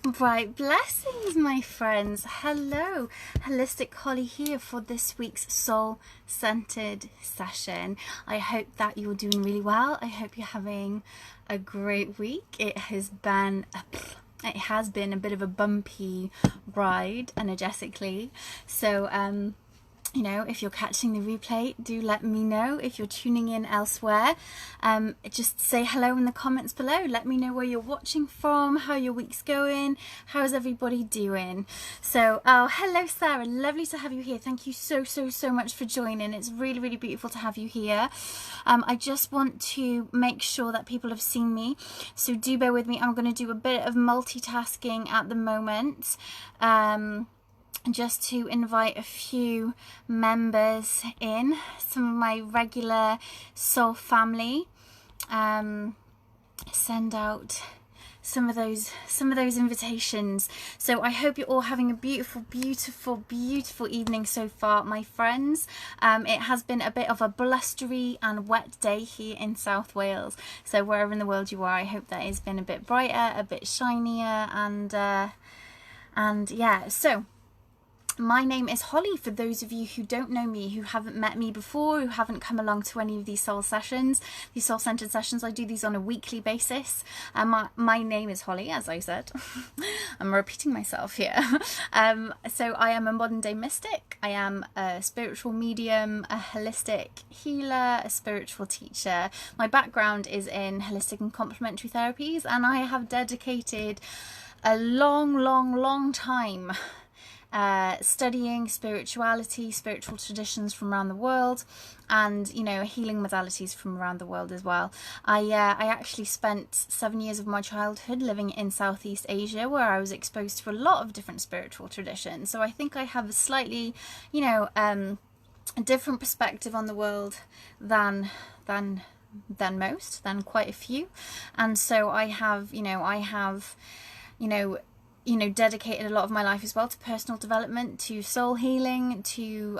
Bright blessings, my friends. Hello, Holistic Holly here for this week's soul-centered session. I hope that you're doing really well. I hope you're having a great week. It has been a bit of a bumpy ride energetically. So if you're catching the replay, do let me know. If you're tuning in elsewhere, just say hello in the comments below. Let me know where you're watching from, how your week's going, how's everybody doing. So, hello Sarah, lovely to have you here. Thank you so much for joining. It's really beautiful to have you here. I just want to make sure that people have seen me, so do bear with me. I'm going to do a bit of multitasking at the moment. Just to invite a few members in, some of my regular soul family, send out some of those invitations. So I hope you're all having a beautiful evening so far, my friends. It has been a bit of a blustery and wet day here in South Wales, so wherever in the world you are, I hope that it's been a bit brighter, a bit shinier, and yeah. So my name is Holly, for those of you who don't know me, who haven't met me before, who haven't come along to any of these soul sessions, these soul-centered sessions. I do these on a weekly basis. My name is Holly, as I said. I'm repeating myself here. So I am a modern day mystic. I am a spiritual medium, a holistic healer, a spiritual teacher. My background is in holistic and complementary therapies, and I have dedicated a long time studying spirituality, spiritual traditions from around the world, and healing modalities from around the world as well. I actually spent 7 years of my childhood living in Southeast Asia, where I was exposed to a lot of different spiritual traditions. So I think I have a slightly a different perspective on the world than quite a few. And so I have dedicated a lot of my life as well to personal development, to soul healing, to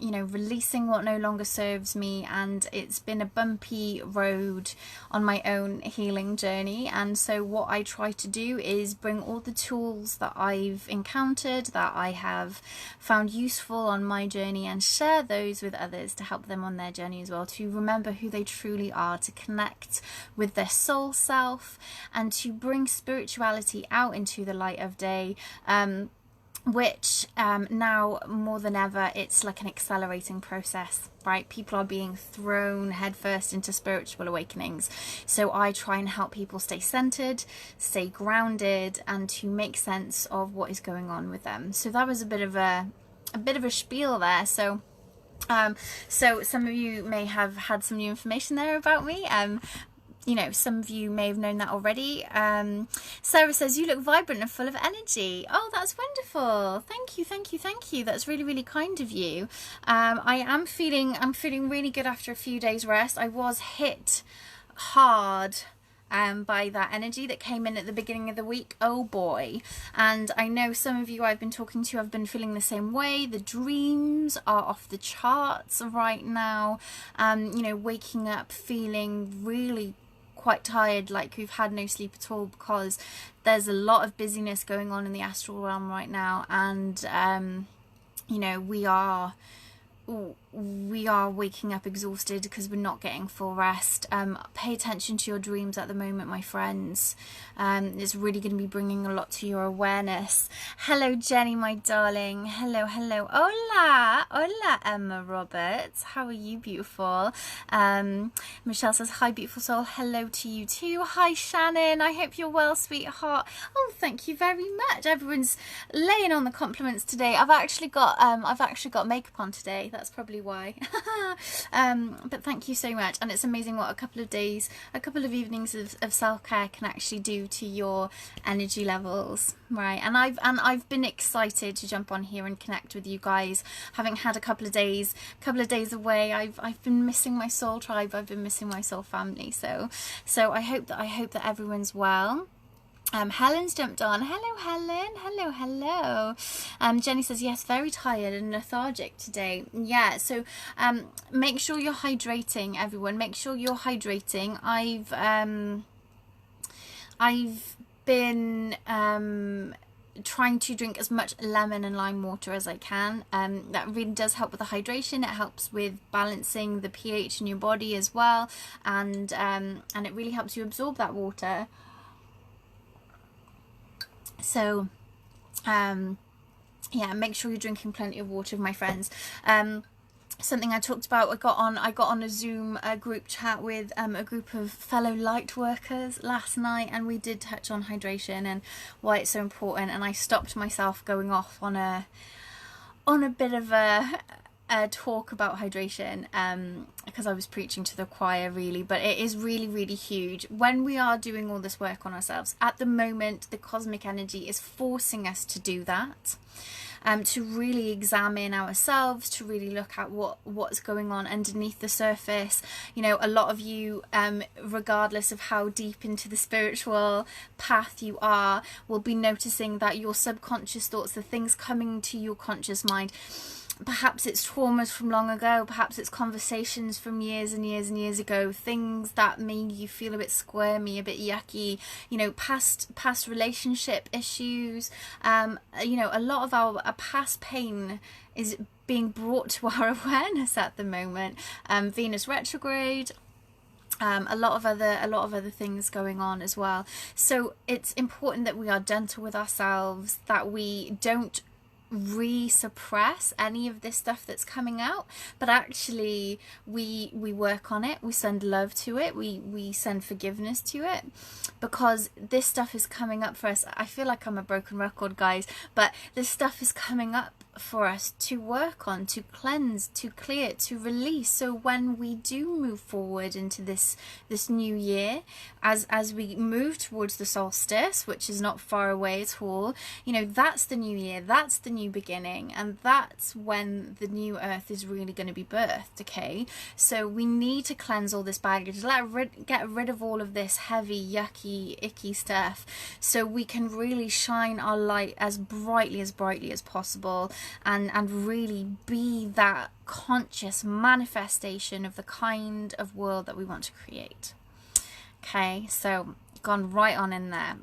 releasing what no longer serves me. And it's been a bumpy road on my own healing journey, and so what I try to do is bring all the tools that I've encountered, that I have found useful on my journey, and share those with others to help them on their journey as well, to remember who they truly are, to connect with their soul self, and to bring spirituality out into the light of day, which now more than ever, it's like an accelerating process, right? People are being thrown headfirst into spiritual awakenings, so I try and help people stay centered, stay grounded, and to make sense of what is going on with them. So that was a bit of a spiel there. So some of you may have had some new information there about me. Some of you may have known that already. Sarah says, you look vibrant and full of energy. Oh, that's wonderful. Thank you. That's really kind of you. I'm feeling really good after a few days rest. I was hit hard by that energy that came in at the beginning of the week. Oh boy. And I know some of you I've been talking to have been feeling the same way. The dreams are off the charts right now. Waking up feeling really quite tired, like we've had no sleep at all, because there's a lot of busyness going on in the astral realm right now, and we are waking up exhausted because we're not getting full rest. Pay attention to your dreams at the moment, my friends. It's really going to be bringing a lot to your awareness. Hello Jenny, my darling. Hello. Hola Emma Roberts, how are you, beautiful? Michelle says, hi beautiful soul. Hello to you too. Hi Shannon, I hope you're well, sweetheart. Oh, thank you very much. Everyone's laying on the compliments today. I've actually got makeup on today. That's probably why. But thank you so much, and it's amazing what a couple of evenings of self-care can actually do to your energy levels, right? And I've been excited to jump on here and connect with you guys, having had a couple of days away. I've been missing my soul tribe, I've been missing my soul family, so I hope that everyone's well. Helen's jumped on. Hello Helen. Hello. Jenny says, yes, very tired and lethargic today. Yeah, so make sure you're hydrating, everyone. Make sure you're hydrating. I've been trying to drink as much lemon and lime water as I can. That really does help with the hydration. It helps with balancing the pH in your body as well, and it really helps you absorb that water. So yeah, make sure you're drinking plenty of water, my friends. Something I talked about, I got on a Zoom group chat with a group of fellow light workers last night, and we did touch on hydration and why it's so important, and I stopped myself going off on a bit of a talk about hydration because I was preaching to the choir really, but it is really, really huge when we are doing all this work on ourselves. At the moment, the cosmic energy is forcing us to do that. To really examine ourselves, to really look at what's going on underneath the surface. You know, a lot of you, regardless of how deep into the spiritual path you are, will be noticing that your subconscious thoughts, the things coming to your conscious mind, perhaps it's traumas from long ago, perhaps it's conversations from years and years and years ago, things that made you feel a bit squirmy, a bit yucky, you know, past relationship issues. You know, a lot of our past pain is being brought to our awareness at the moment. Venus retrograde, a lot of other things going on as well. So it's important that we are gentle with ourselves, that we don't re-suppress any of this stuff that's coming out, but actually we work on it, we send love to it, we send forgiveness to it, because this stuff is coming up for us. I feel like I'm a broken record, guys, but this stuff is coming up for us to work on, to cleanse, to clear, to release. So when we do move forward into this new year, as we move towards the solstice, which is not far away at all, you know, that's the new year, that's the new beginning, and that's when the new earth is really going to be birthed. Okay, so we need to cleanse all this baggage, get rid of all of this heavy, yucky, icky stuff, so we can really shine our light as brightly as possible, and really be that conscious manifestation of the kind of world that we want to create. Okay, so gone right on in there.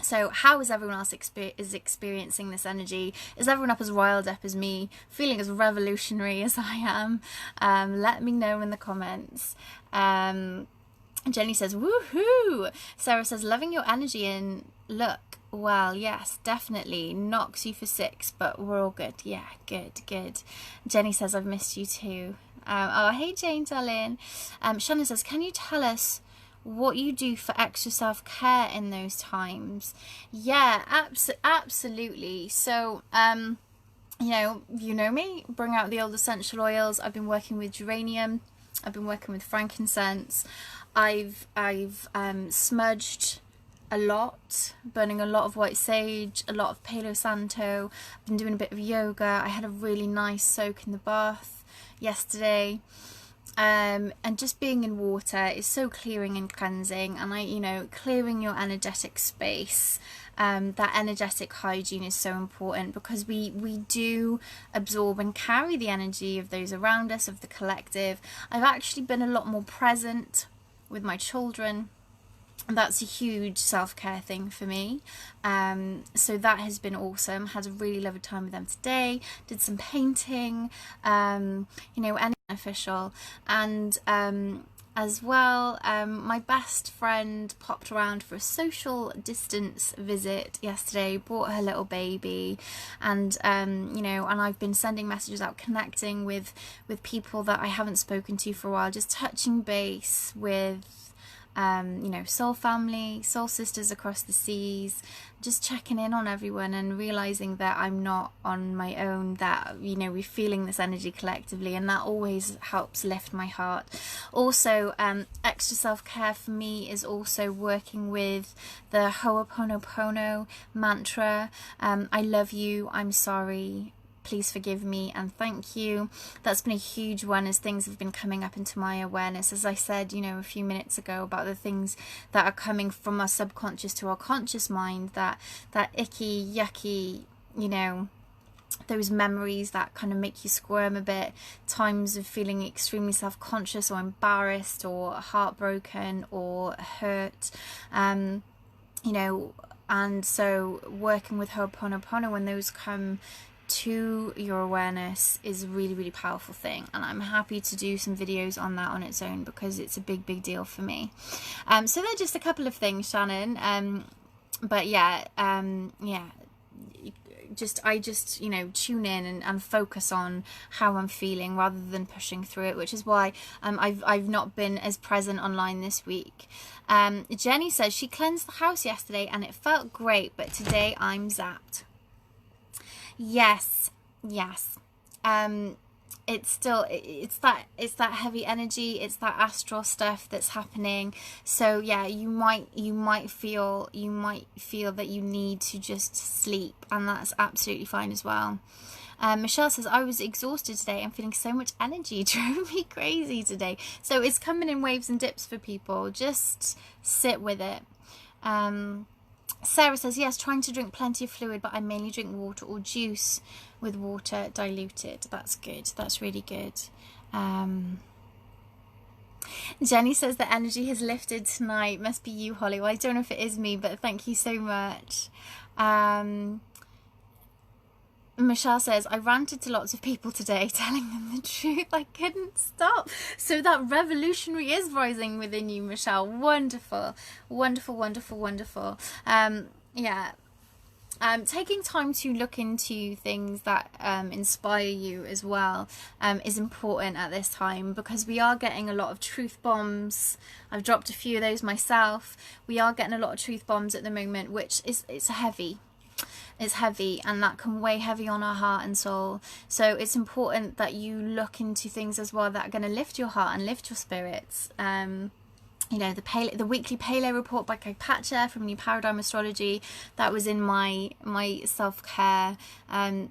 So how is everyone else experiencing this energy? Is everyone up as riled up as me, feeling as revolutionary as I am? Let me know in the comments. Jenny says, woohoo! Sarah says, loving your energy and look. Well, yes, definitely. Knocks you for 6, but we're all good. Yeah, good. Jenny says, I've missed you too. Oh, hey, Jane, darling. Shannon says, can you tell us what you do for extra self-care in those times? Yeah, absolutely. So, you know me, bring out the old essential oils. I've been working with geranium. I've been working with frankincense. I've smudged a lot, burning a lot of white sage, a lot of Palo Santo. I've been doing a bit of yoga. I had a really nice soak in the bath yesterday. And just being in water is so clearing and cleansing, and clearing your energetic space. That energetic hygiene is so important, because we do absorb and carry the energy of those around us, of the collective. I've actually been a lot more present with my children. That's a huge self-care thing for me. So that has been awesome. Had a really lovely time with them today. Did some painting, and beneficial. And as well, my best friend popped around for a social distance visit yesterday, brought her little baby, and and I've been sending messages out, connecting with people that I haven't spoken to for a while, just touching base with soul family, soul sisters across the seas, just checking in on everyone and realizing that I'm not on my own, that we're feeling this energy collectively, and that always helps lift my heart. Also, extra self-care for me is also working with the Ho'oponopono mantra. I love you, I'm sorry, please forgive me, and thank you. That's been a huge one as things have been coming up into my awareness. As I said, a few minutes ago, about the things that are coming from our subconscious to our conscious mind, that icky, yucky, those memories that kind of make you squirm a bit, times of feeling extremely self-conscious or embarrassed or heartbroken or hurt. and so working with Ho'oponopono when those come to your awareness is a really, really powerful thing, and I'm happy to do some videos on that on its own because it's a big deal for me. So they're just a couple of things, Shannon. But yeah, I just you know, tune in and focus on how I'm feeling rather than pushing through it, which is why I've not been as present online this week. Jenny says she cleansed the house yesterday and it felt great, but today I'm zapped. Yes. It's still, it's that heavy energy, it's that astral stuff that's happening. So yeah, you might feel that you need to just sleep, and that's absolutely fine as well. Michelle says, I was exhausted today. I'm feeling so much energy. It drove me crazy today. So it's coming in waves and dips for people. Just sit with it. Sarah says, yes, trying to drink plenty of fluid, but I mainly drink water or juice with water diluted. That's good. That's really good. Jenny says the energy has lifted tonight. Must be you, Holly. Well, I don't know if it is me, but thank you so much. Michelle says, I ranted to lots of people today, telling them the truth. I couldn't stop. So that revolutionary is rising within you, Michelle. Wonderful. Yeah. Taking time to look into things that inspire you as well is important at this time, because we are getting a lot of truth bombs. I've dropped a few of those myself. We are getting a lot of truth bombs at the moment, which it's heavy. It's heavy, and that can weigh heavy on our heart and soul. So it's important that you look into things as well that are going to lift your heart and lift your spirits. You know, the weekly Paleo report by Pacha from New Paradigm Astrology, that was in my self-care.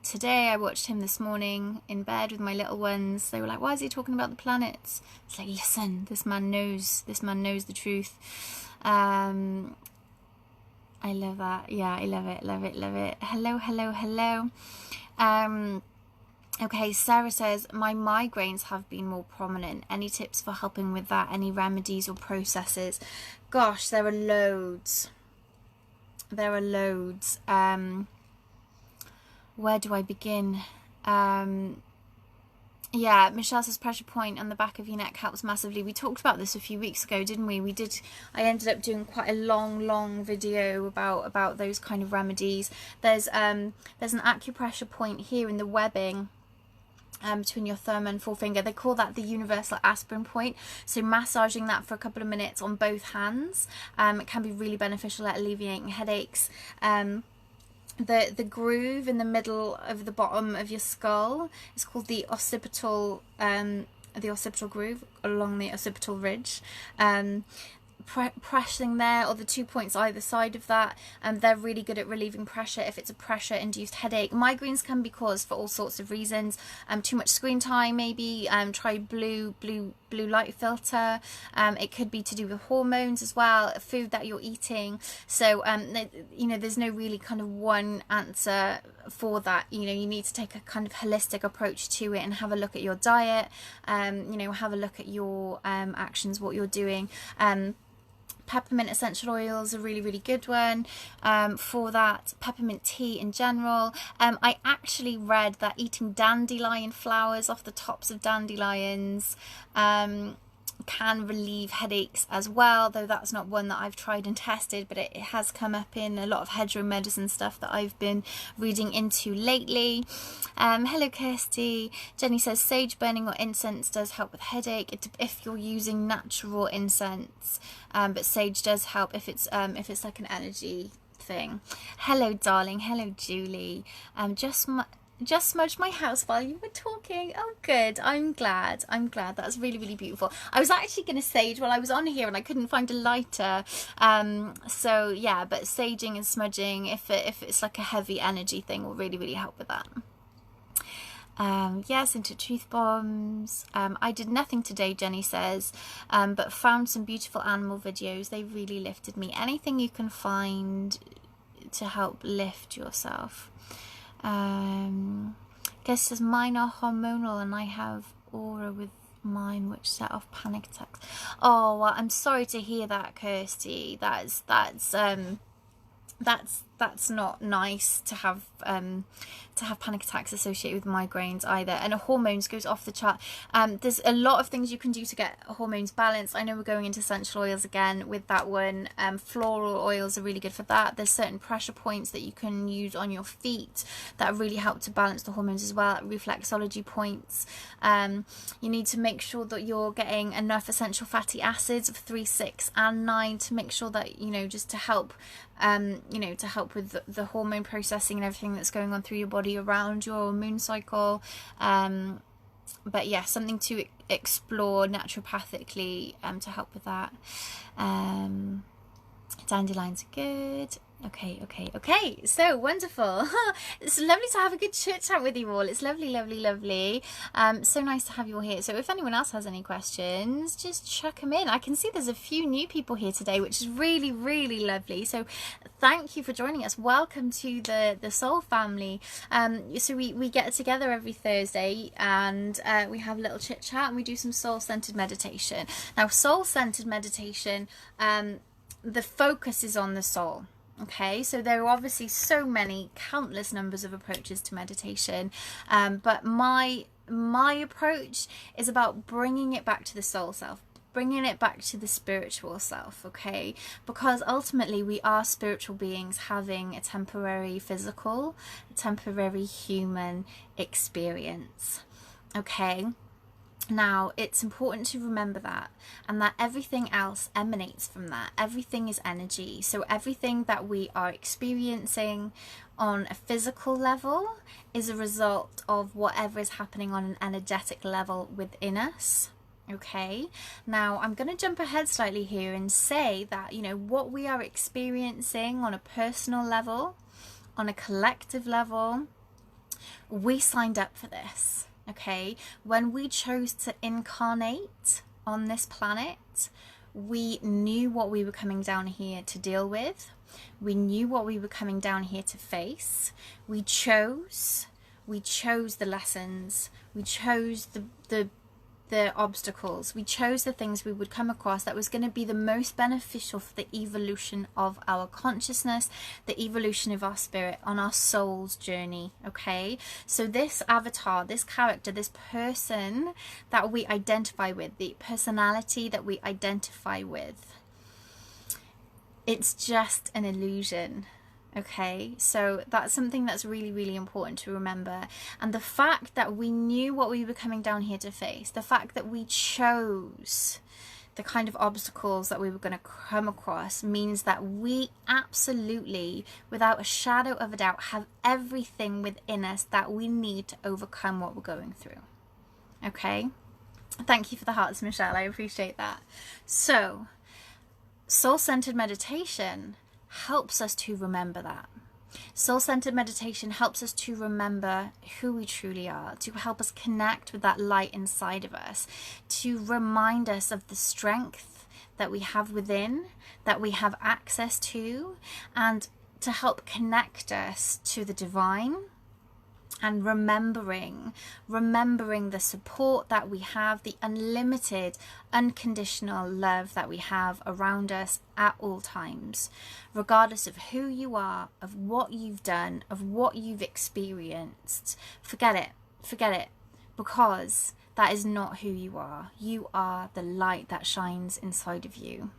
Today I watched him this morning in bed with my little ones. They were like, why is he talking about the planets? It's like, listen, this man knows the truth. I love that. Yeah, I love it. Hello. Okay, Sarah says, my migraines have been more prominent. Any tips for helping with that? Any remedies or processes? Gosh, there are loads. Where do I begin? Yeah, Michelle says pressure point on the back of your neck helps massively. We talked about this a few weeks ago, didn't we? I ended up doing quite a long video about those kind of remedies. There's an acupressure point here in the webbing between your thumb and forefinger. They call that the universal aspirin point. So massaging that for a couple of minutes on both hands, it can be really beneficial at alleviating headaches. The groove in the middle of the bottom of your skull is called the occipital groove along the occipital ridge. Pressing there, or the 2 points either side of that, and they're really good at relieving pressure if it's a pressure induced headache. Migraines can be caused for all sorts of reasons. Too much screen time, maybe. Try blue light filter. It could be to do with hormones as well, food that you're eating. So you know, there's no really kind of one answer for that. You know, you need to take a kind of holistic approach to it and have a look at your diet. You know, have a look at your actions, what you're doing. Peppermint essential oil is a really good one for that. Peppermint tea in general. I actually read that eating dandelion flowers off the tops of dandelions can relieve headaches as well, though that's not one that I've tried and tested, but it has come up in a lot of hedgerow medicine stuff that I've been reading into lately. Hello Kirsty. Jenny says sage burning or incense does help with headache if you're using natural incense, but sage does help if it's like an energy thing. Hello darling. Hello Julie. Just smudged my house while you were talking. Oh good, I'm glad. That's really beautiful. I was actually going to sage while I was on here and I couldn't find a lighter, so yeah, but saging and smudging, if it's like a heavy energy thing, will really help with that. Yes, into truth bombs. I did nothing today, Jenny says, but found some beautiful animal videos. They really lifted me. Anything you can find to help lift yourself. Guess says mine are hormonal and I have aura with mine which set off panic attacks. Oh well, I'm sorry to hear that, Kirsty. That's that's not nice to have panic attacks associated with migraines either. And hormones goes off the chart. There's a lot of things you can do to get hormones balanced. I know we're going into essential oils again with that one. Floral oils are really good for that. There's certain pressure points that you can use on your feet that really help to balance the hormones as well. Reflexology points. You need to make sure that you're getting enough essential fatty acids of 3, 6 and 9 to make sure that, just to help to help with the hormone processing and everything that's going on through your body around your moon cycle. But yeah, something to explore naturopathically to help with that. Dandelions are good. Okay. So wonderful. It's lovely to have a good chit chat with you all. It's lovely. So nice to have you all here. So if anyone else has any questions, just chuck them in. I can see there's a few new people here today, which is really, really lovely. So thank you for joining us. Welcome to the Soul family. So we get together every Thursday and we have a little chit chat and we do some soul-centered meditation. Now, soul-centered meditation, the focus is on the soul. Okay, so there are obviously so many, countless numbers of approaches to meditation, but my approach is about bringing it back to the soul self, bringing it back to the spiritual self, okay? Because ultimately we are spiritual beings having a temporary physical, a temporary human experience, okay? Now, it's important to remember that, and that everything else emanates from that. Everything is energy. So everything that we are experiencing on a physical level is a result of whatever is happening on an energetic level within us. Okay, now I'm going to jump ahead slightly here and say that, what we are experiencing on a personal level, on a collective level, we signed up for this. Okay, when we chose to incarnate on this planet, we knew what we were coming down here to deal with. We knew what we were coming down here to face. We chose the lessons. We chose the obstacles. We chose the things we would come across that was going to be the most beneficial for the evolution of our consciousness, the evolution of our spirit on our soul's journey. Okay, so this avatar, this character, this person that we identify with, the personality that we identify with, it's just an illusion. Okay, so that's something that's really, really important to remember. And the fact that we knew what we were coming down here to face, the fact that we chose the kind of obstacles that we were going to come across, means that we absolutely, without a shadow of a doubt, have everything within us that we need to overcome what we're going through. Okay, thank you for the hearts, Michelle. I appreciate that. So, soul-centered meditation helps us to remember that. Soul-centered meditation helps us to remember who we truly are, to help us connect with that light inside of us, to remind us of the strength that we have within, that we have access to, and to help connect us to the divine. And remembering the support that we have, the unlimited, unconditional love that we have around us at all times, regardless of who you are, of what you've done, of what you've experienced. Forget it, because that is not who you are. You are the light that shines inside of you.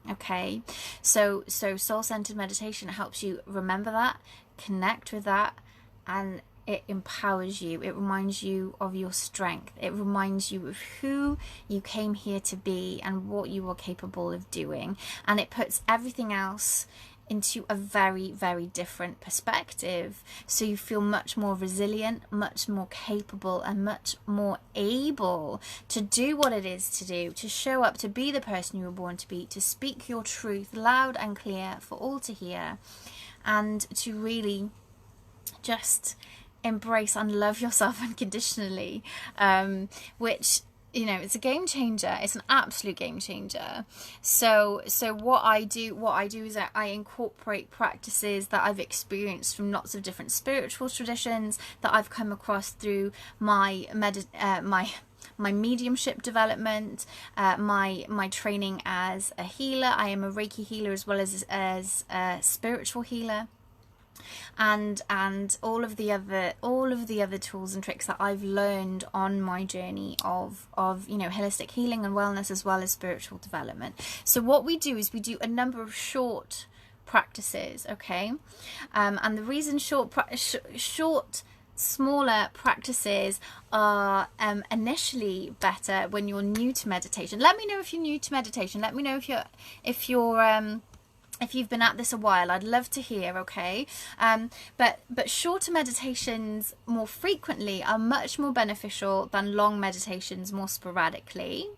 Okay, so soul-centered meditation helps you remember that, connect with that, and it empowers you. It reminds you of your strength. It reminds you of who you came here to be and what you are capable of doing. And it puts everything else into a very, very different perspective. So you feel much more resilient, much more capable, and much more able to do what it is to do, to show up, to be the person you were born to be, to speak your truth loud and clear for all to hear, and to really just embrace and love yourself unconditionally, which you know, it's a game changer. It's an absolute game changer. So what I do is that I incorporate practices that I've experienced from lots of different spiritual traditions that I've come across through my mediumship development, my training as a healer. I am a Reiki healer as well as a spiritual healer. And all of the other tools and tricks that I've learned on my journey of you know, holistic healing and wellness as well as spiritual development. So what we do is we do a number of short practices, okay? And the reason short smaller practices are initially better when you're new to meditation. Let me know if you're new to meditation. Let me know if you've been at this a while. I'd love to hear, okay? But shorter meditations more frequently are much more beneficial than long meditations more sporadically,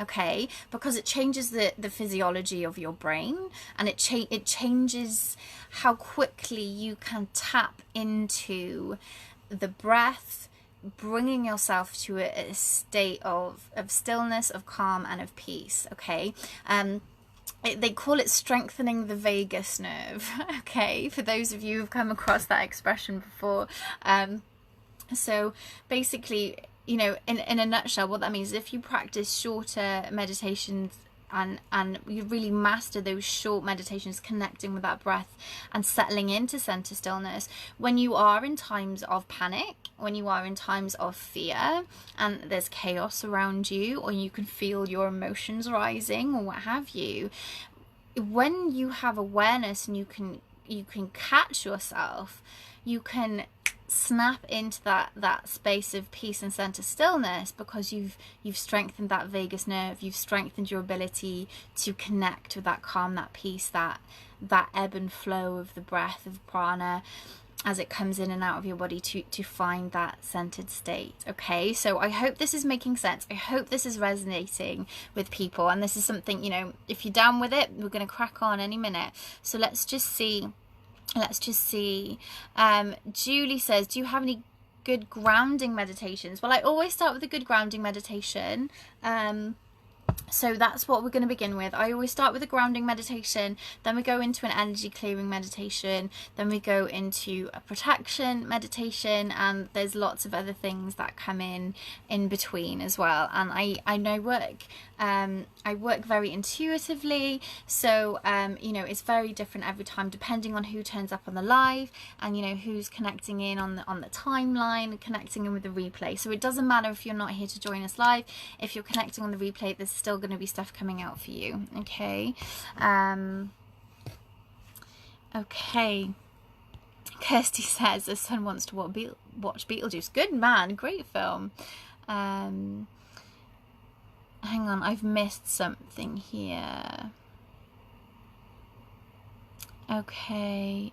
okay? Because it changes the physiology of your brain, and it changes how quickly you can tap into the breath, bringing yourself to a state of stillness, of calm, and of peace, okay? They call it strengthening the vagus nerve, okay, for those of you who've come across that expression before. So basically, you know, in a nutshell, what that means is if you practice shorter meditations and you really master those short meditations, connecting with that breath and settling into center stillness, when you are in times of panic, when you are in times of fear and there's chaos around you, or you can feel your emotions rising or what have you, when you have awareness and you can catch yourself, you can snap into that space of peace and center stillness, because you've strengthened that vagus nerve, you've strengthened your ability to connect with that calm, that peace, that ebb and flow of the breath, of prana, as it comes in and out of your body to find that centered state, okay? So I hope this is making sense. I hope this is resonating with people, and this is something, you know, if you're down with it, we're going to crack on any minute. So let's just see. Julie says, do you have any good grounding meditations? Well, I always start with a good grounding meditation. So that's what we're going to begin with. I always start with a grounding meditation, then we go into an energy clearing meditation, then we go into a protection meditation, and there's lots of other things that come in between as well. And I work very intuitively, so you know, it's very different every time depending on who turns up on the live, and you know, who's connecting in on the timeline, connecting in with the replay. So it doesn't matter if you're not here to join us live. If you're connecting on the replay, there's still going to be stuff coming out for you, okay? Okay. Kirsty says her son wants to watch Beetlejuice. Good man, great film. Hang on, I've missed something here. Okay.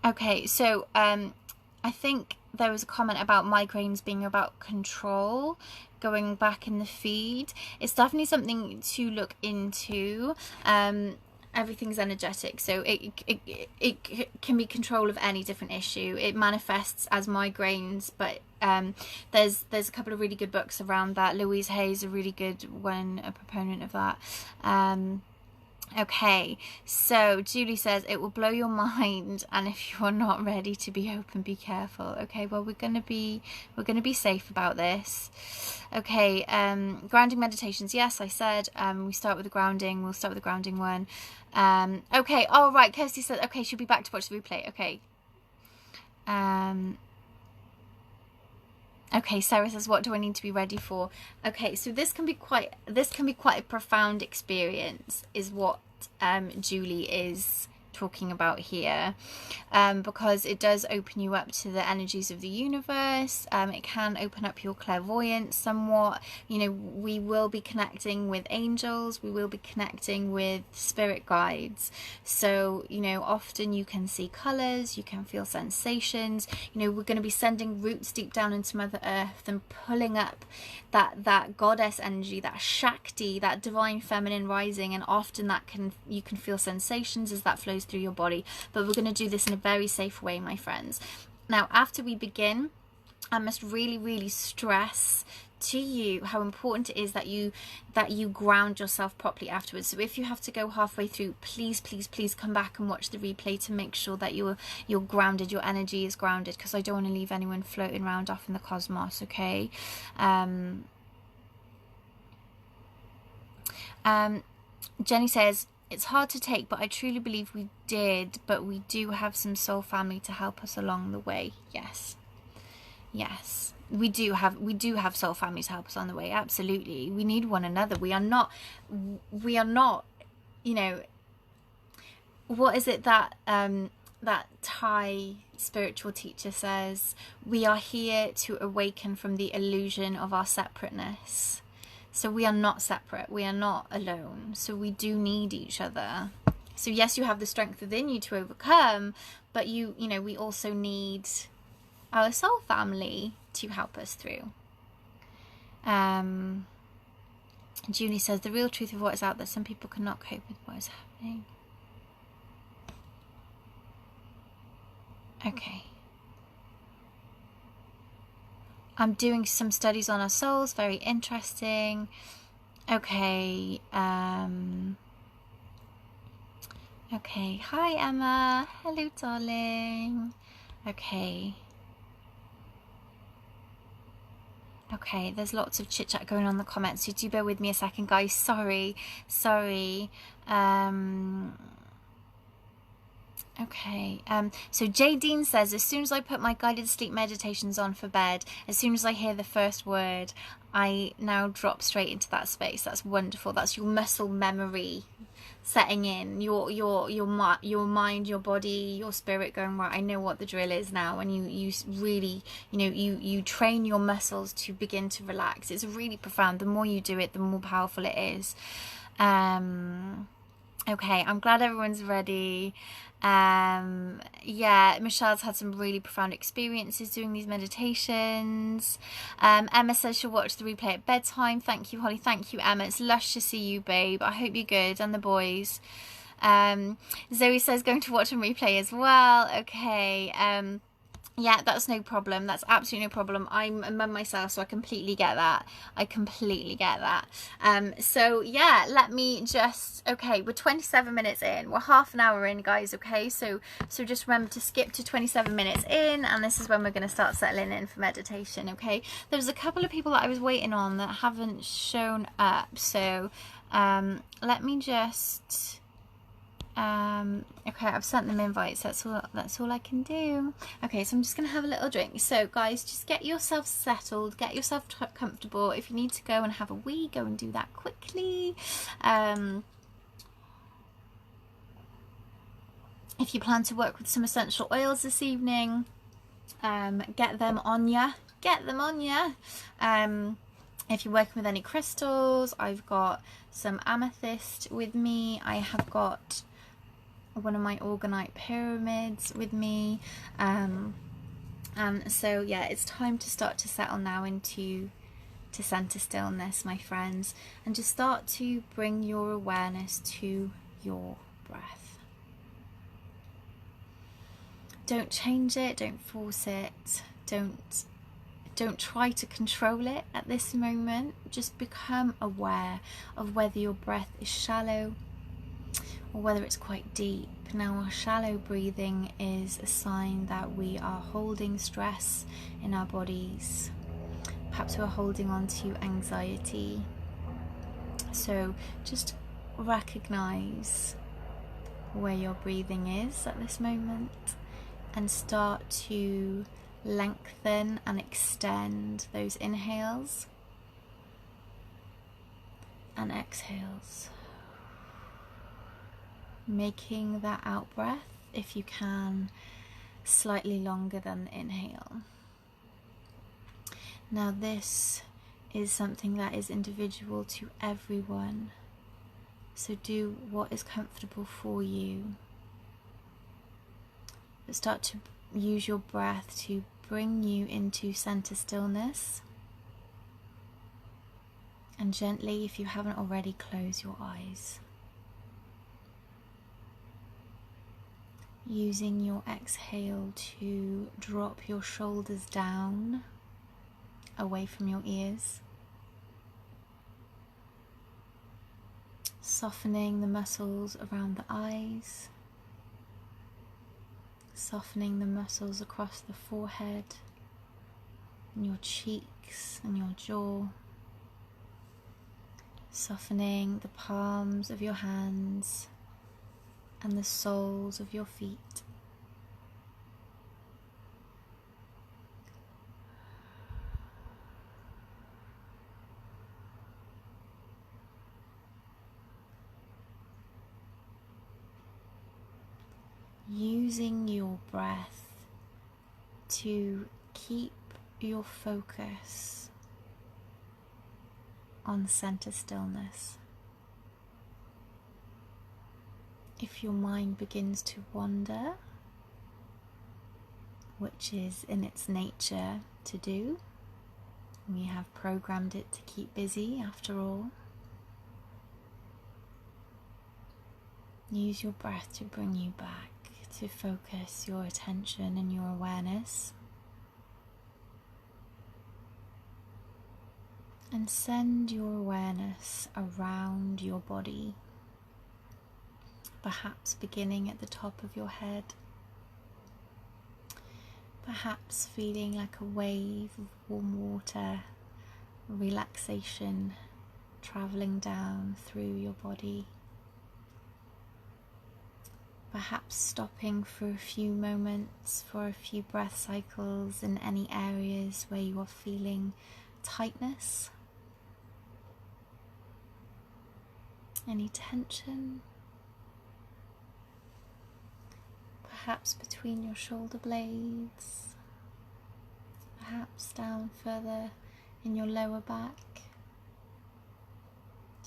Okay, so I think there was a comment about migraines being about control, going back in the feed. It's definitely something to look into. Everything's energetic, so it can be control of any different issue. It manifests as migraines, but there's a couple of really good books around that. Louise Hay is a really good one, a proponent of that. Okay, so Julie says it will blow your mind, and if you're not ready to be open, be careful. Okay, well, we're gonna be safe about this. Okay, grounding meditations. Yes, I said we start with the grounding. We'll start with the grounding one. Okay. All right. Kirsty said okay. She'll be back to watch the replay. Okay. Okay, Sarah says, what do I need to be ready for? Okay, so this can be quite a profound experience, is what Julie is talking about here, because it does open you up to the energies of the universe. It can open up your clairvoyance somewhat. You know, we will be connecting with angels, we will be connecting with spirit guides. So, you know, often you can see colors, you can feel sensations. You know, we're going to be sending roots deep down into Mother Earth and pulling up that goddess energy, that Shakti, that divine feminine rising, and often you can feel sensations as that flows through your body. But we're going to do this in a very safe way, my friends. Now, after we begin, I must really, really stress to you how important it is that you ground yourself properly afterwards. So if you have to go halfway through, please come back and watch the replay to make sure that you're grounded, your energy is grounded, because I don't want to leave anyone floating around off in the cosmos. Okay. Jenny says, it's hard to take, but I truly believe we did, but we do have some soul family to help us along the way. Yes, we do have soul families to help us on the way. Absolutely. We need one another. We are not, you know, what is it that that Thai spiritual teacher says? We are here to awaken from the illusion of our separateness. So we are not separate. We are not alone. So we do need each other. So yes, you have the strength within you to overcome, but you know, we also need our soul family to help us through. Julie says, the real truth of what is out there, some people cannot cope with what is happening. Okay. I'm doing some studies on our souls, very interesting. Okay. Okay, hi Emma. Hello, darling. Okay. Okay, there's lots of chit chat going on in the comments, so do bear with me a second, guys. Sorry. Okay, so Jay Dean says, as soon as I put my guided sleep meditations on for bed, as soon as I hear the first word, I now drop straight into that space. That's wonderful. That's your muscle memory setting in, your mind, your body, your spirit going, right, I know what the drill is now. And you really, you know, you train your muscles to begin to relax. It's really profound. The more you do it, the more powerful it is. Okay, I'm glad everyone's ready. Yeah, Michelle's had some really profound experiences doing these meditations. Emma says she'll watch the replay at bedtime. Thank you, Holly. Thank you, Emma. It's lush to see you, babe. I hope you're good, and the boys. Zoe says going to watch a replay as well. Okay. Yeah, that's no problem. That's absolutely no problem. I'm a mum myself, so I completely get that. So yeah, let me just, okay, we're 27 minutes in. We're half an hour in, guys, okay? So just remember to skip to 27 minutes in, and this is when we're going to start settling in for meditation, okay? There's a couple of people that I was waiting on that haven't shown up, so let me just... okay, I've sent them invites. That's all I can do. Okay, so I'm just gonna have a little drink. So guys, just get yourself settled, get yourself comfortable. If you need to go and have a wee, go and do that quickly. If you plan to work with some essential oils this evening, get them on ya. If you're working with any crystals, I've got some amethyst with me. I have got one of my orgonite pyramids with me. So yeah, it's time to start to settle now into center stillness, my friends, and just start to bring your awareness to your breath. Don't change it, don't force it, don't try to control it at this moment. Just become aware of whether your breath is shallow or whether it's quite deep. Now, our shallow breathing is a sign that we are holding stress in our bodies. Perhaps we're holding on to anxiety. So just recognize where your breathing is at this moment and start to lengthen and extend those inhales and exhales, making that out breath, if you can, slightly longer than the inhale. Now this is something that is individual to everyone, so do what is comfortable for you, but start to use your breath to bring you into center stillness, and gently, if you haven't already, close your eyes. Using your exhale to drop your shoulders down away from your ears. Softening the muscles around the eyes, softening the muscles across the forehead, and your cheeks and your jaw, softening the palms of your hands and the soles of your feet. Using your breath to keep your focus on center stillness. If your mind begins to wander, which is in its nature to do, we have programmed it to keep busy after all, use your breath to bring you back, to focus your attention and your awareness, and send your awareness around your body, perhaps beginning at the top of your head, perhaps feeling like a wave of warm water, relaxation traveling down through your body. Perhaps stopping for a few moments, for a few breath cycles in any areas where you are feeling tightness, any tension, perhaps between your shoulder blades, perhaps down further in your lower back.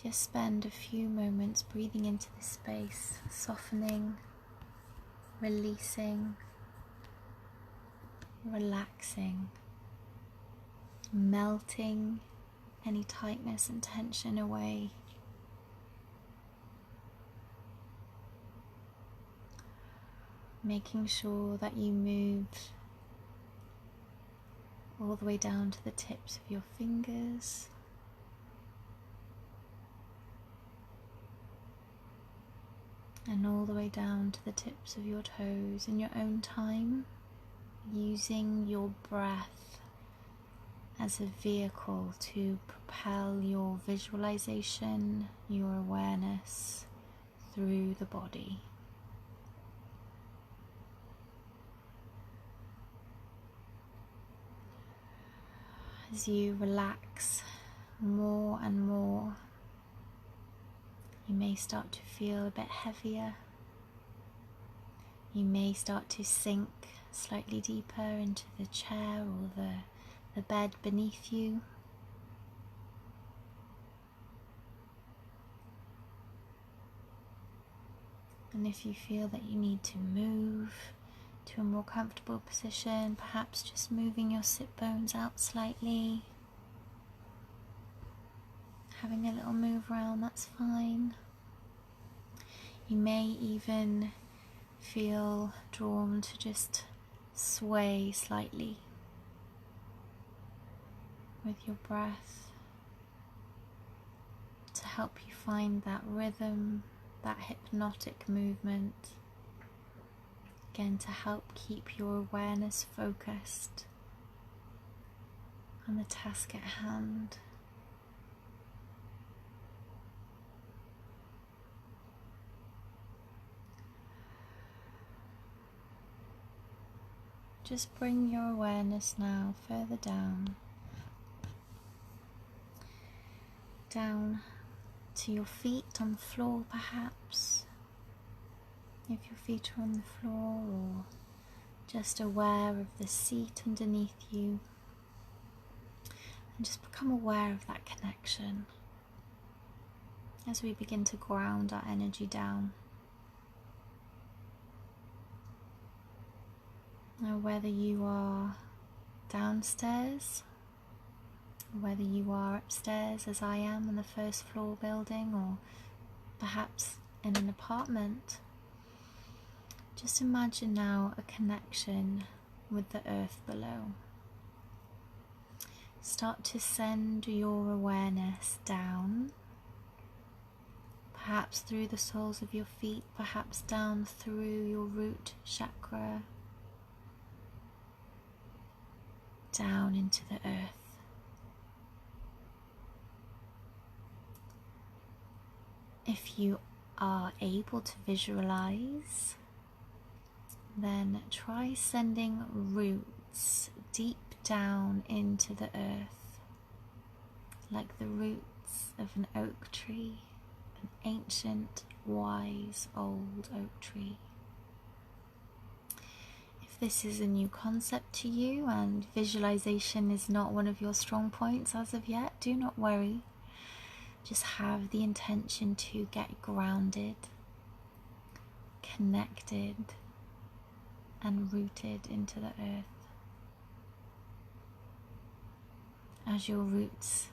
Just spend a few moments breathing into this space, softening, releasing, relaxing, melting any tightness and tension away. Making sure that you move all the way down to the tips of your fingers, and all the way down to the tips of your toes in your own time, using your breath as a vehicle to propel your visualization, your awareness through the body. As you relax more and more, you may start to feel a bit heavier. You may start to sink slightly deeper into the chair or the bed beneath you. And if you feel that you need to move to a more comfortable position, perhaps just moving your sit bones out slightly, having a little move around, that's fine. You may even feel drawn to just sway slightly with your breath to help you find that rhythm, that hypnotic movement, again to help keep your awareness focused on the task at hand. Just bring your awareness now further down to your feet on the floor perhaps, if your feet are on the floor, or just aware of the seat underneath you, and just become aware of that connection as we begin to ground our energy down. Now, whether you are downstairs, whether you are upstairs as I am in the first floor building, or perhaps in an apartment, just imagine now a connection with the earth below. start to send your awareness down, perhaps through the soles of your feet, perhaps down through your root chakra, down into the earth. If you are able to visualize, then try sending roots deep down into the earth, like the roots of an oak tree, an ancient, wise, old oak tree. If this is a new concept to you and visualization is not one of your strong points as of yet, do not worry. Just have the intention to get grounded, connected, and rooted into the earth. As your roots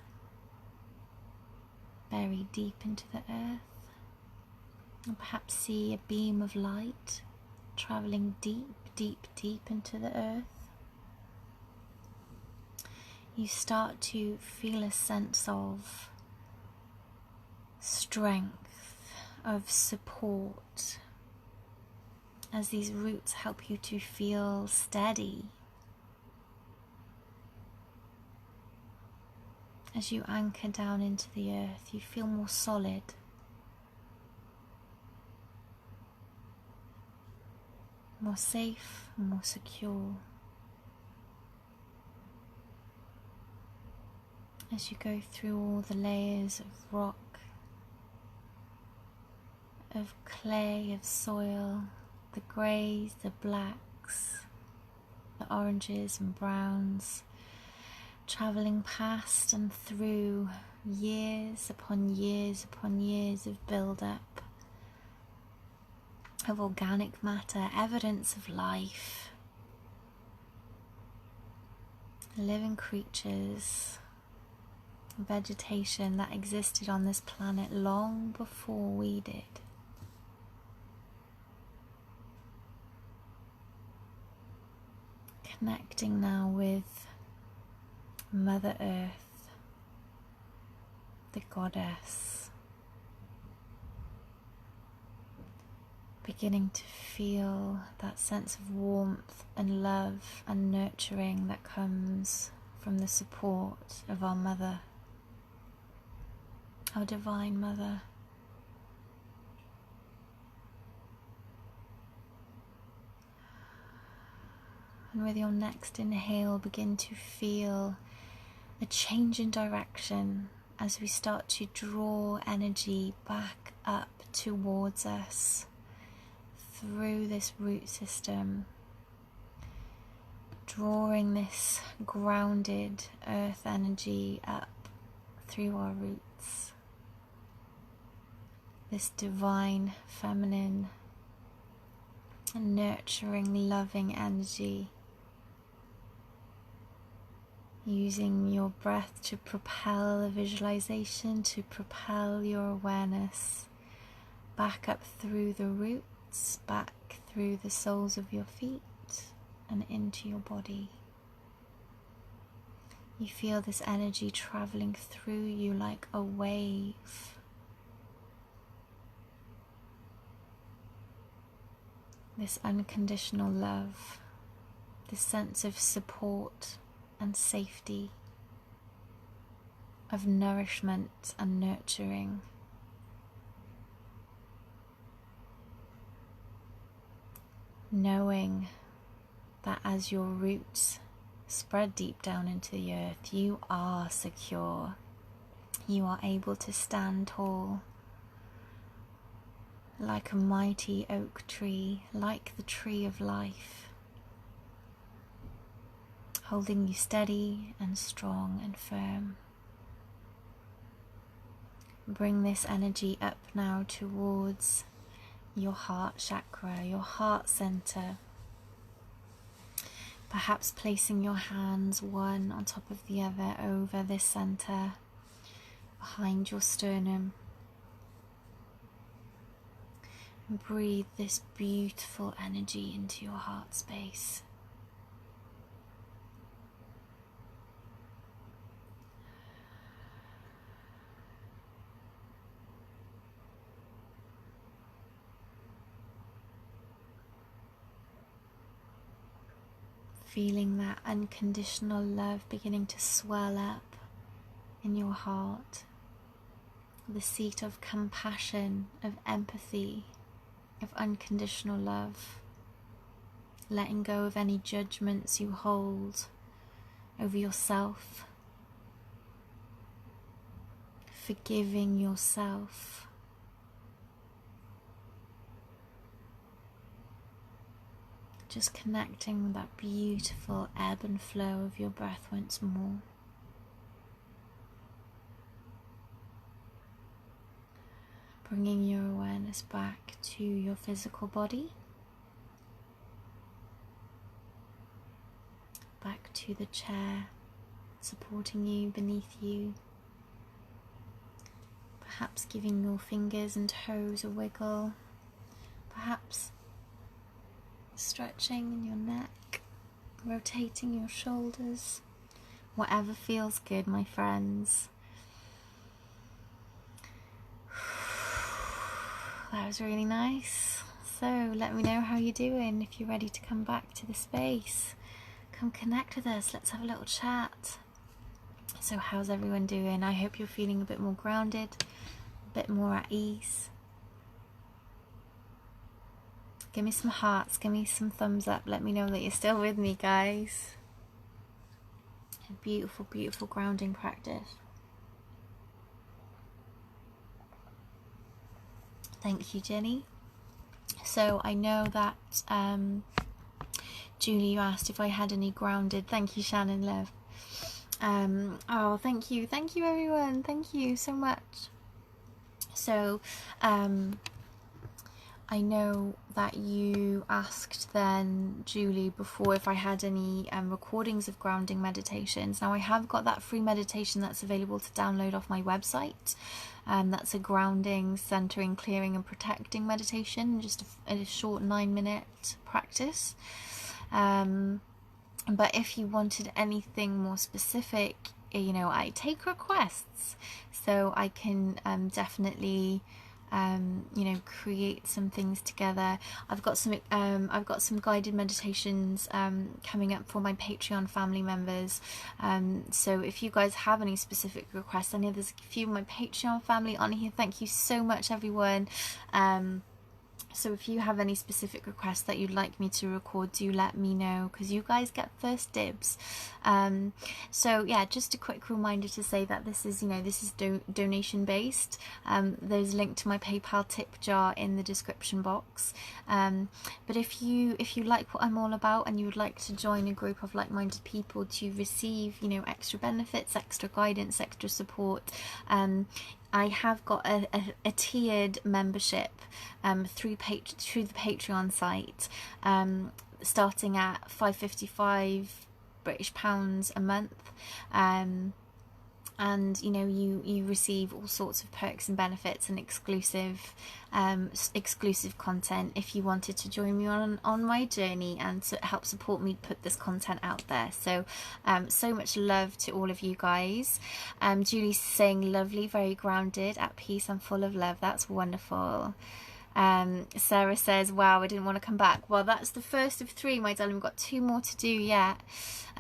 bury deep into the earth, and perhaps see a beam of light traveling deep, deep, deep into the earth, you start to feel a sense of strength, of support, as these roots help you to feel steady. As you anchor down into the earth, you feel more solid, more safe, more secure. As you go through all the layers of rock, of clay, of soil, the greys, the blacks, the oranges and browns, travelling past and through years upon years upon years of build-up, of organic matter, evidence of life, living creatures, vegetation that existed on this planet long before we did. Connecting now with Mother Earth, the goddess, beginning to feel that sense of warmth and love and nurturing that comes from the support of our Mother, our Divine Mother. And with your next inhale, begin to feel a change in direction as we start to draw energy back up towards us through this root system, drawing this grounded earth energy up through our roots, this divine feminine nurturing loving energy, using your breath to propel the visualization, to propel your awareness back up through the roots, back through the soles of your feet and into your body. You feel this energy traveling through you like a wave. This unconditional love, this sense of support and safety, of nourishment and nurturing. Knowing that as your roots spread deep down into the earth, you are secure. You are able to stand tall, like a mighty oak tree, like the tree of life, holding you steady and strong and firm. Bring this energy up now towards your heart chakra, your heart center. Perhaps placing your hands one on top of the other over this center, behind your sternum. And breathe this beautiful energy into your heart space. feeling that unconditional love beginning to swell up in your heart, the seat of compassion, of empathy, of unconditional love, letting go of any judgments you hold over yourself, forgiving yourself. Just connecting with that beautiful ebb and flow of your breath once more. Bringing your awareness back to your physical body, back to the chair supporting you, beneath you. Perhaps giving your fingers and toes a wiggle, perhaps stretching in your neck, rotating your shoulders, whatever feels good, my friends. That was really nice. So let me know how you're doing. If you're ready to come back to the space, come connect with us. Let's have a little chat. So how's everyone doing? I hope you're feeling a bit more grounded, a bit more at ease. Give me some hearts, give me some thumbs up. Let me know that you're still with me, guys. A beautiful, beautiful grounding practice. Thank you, Jenny. So I know that Julie, you asked if I had any grounded. Thank you, Shannon, love. Oh, thank you everyone, thank you so much. So I know that you asked then, Julie, before if I had any recordings of grounding meditations. Now I have got that free meditation that's available to download off my website. That's a grounding, centering, clearing and protecting meditation, just a short 9-minute practice. But if you wanted anything more specific, you know, I take requests, so I can definitely you know, create some things together. I've got some guided meditations coming up for my Patreon family members. So if you guys have any specific requests, I know there's a few of my Patreon family on here. Thank you so much, everyone. So if you have any specific requests that you'd like me to record, do let me know, because you guys get first dibs. So yeah, just a quick reminder to say that this is, you know, this is donation based. There's a link to my PayPal tip jar in the description box. But if you like what I'm all about and you would like to join a group of like-minded people to receive, you know, extra benefits, extra guidance, extra support, I have got a tiered membership through the Patreon site, starting at £5.55 a month, and you know, you receive all sorts of perks and benefits and exclusive content if you wanted to join me on my journey and to help support me put this content out there. So so much love to all of you guys. Julie's saying lovely, very grounded, at peace and full of love. That's wonderful. Sarah says, wow, I didn't want to come back. Well, that's the first of 3, my darling. We've got 2 more to do yet.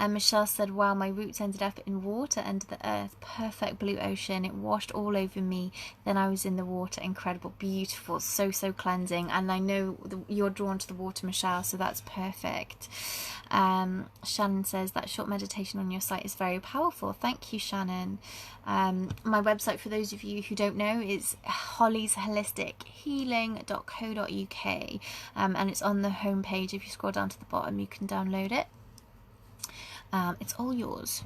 Michelle said, wow, my roots ended up in water under the earth. Perfect blue ocean. It washed all over me. Then I was in the water. Incredible. Beautiful. So, so cleansing. And I know you're drawn to the water, Michelle, so that's perfect. Shannon says, that short meditation on your site is very powerful. Thank you, Shannon. My website, for those of you who don't know, is hollysholistic.healing.co.uk, and it's on the homepage. If you scroll down to the bottom, you can download it. It's all yours.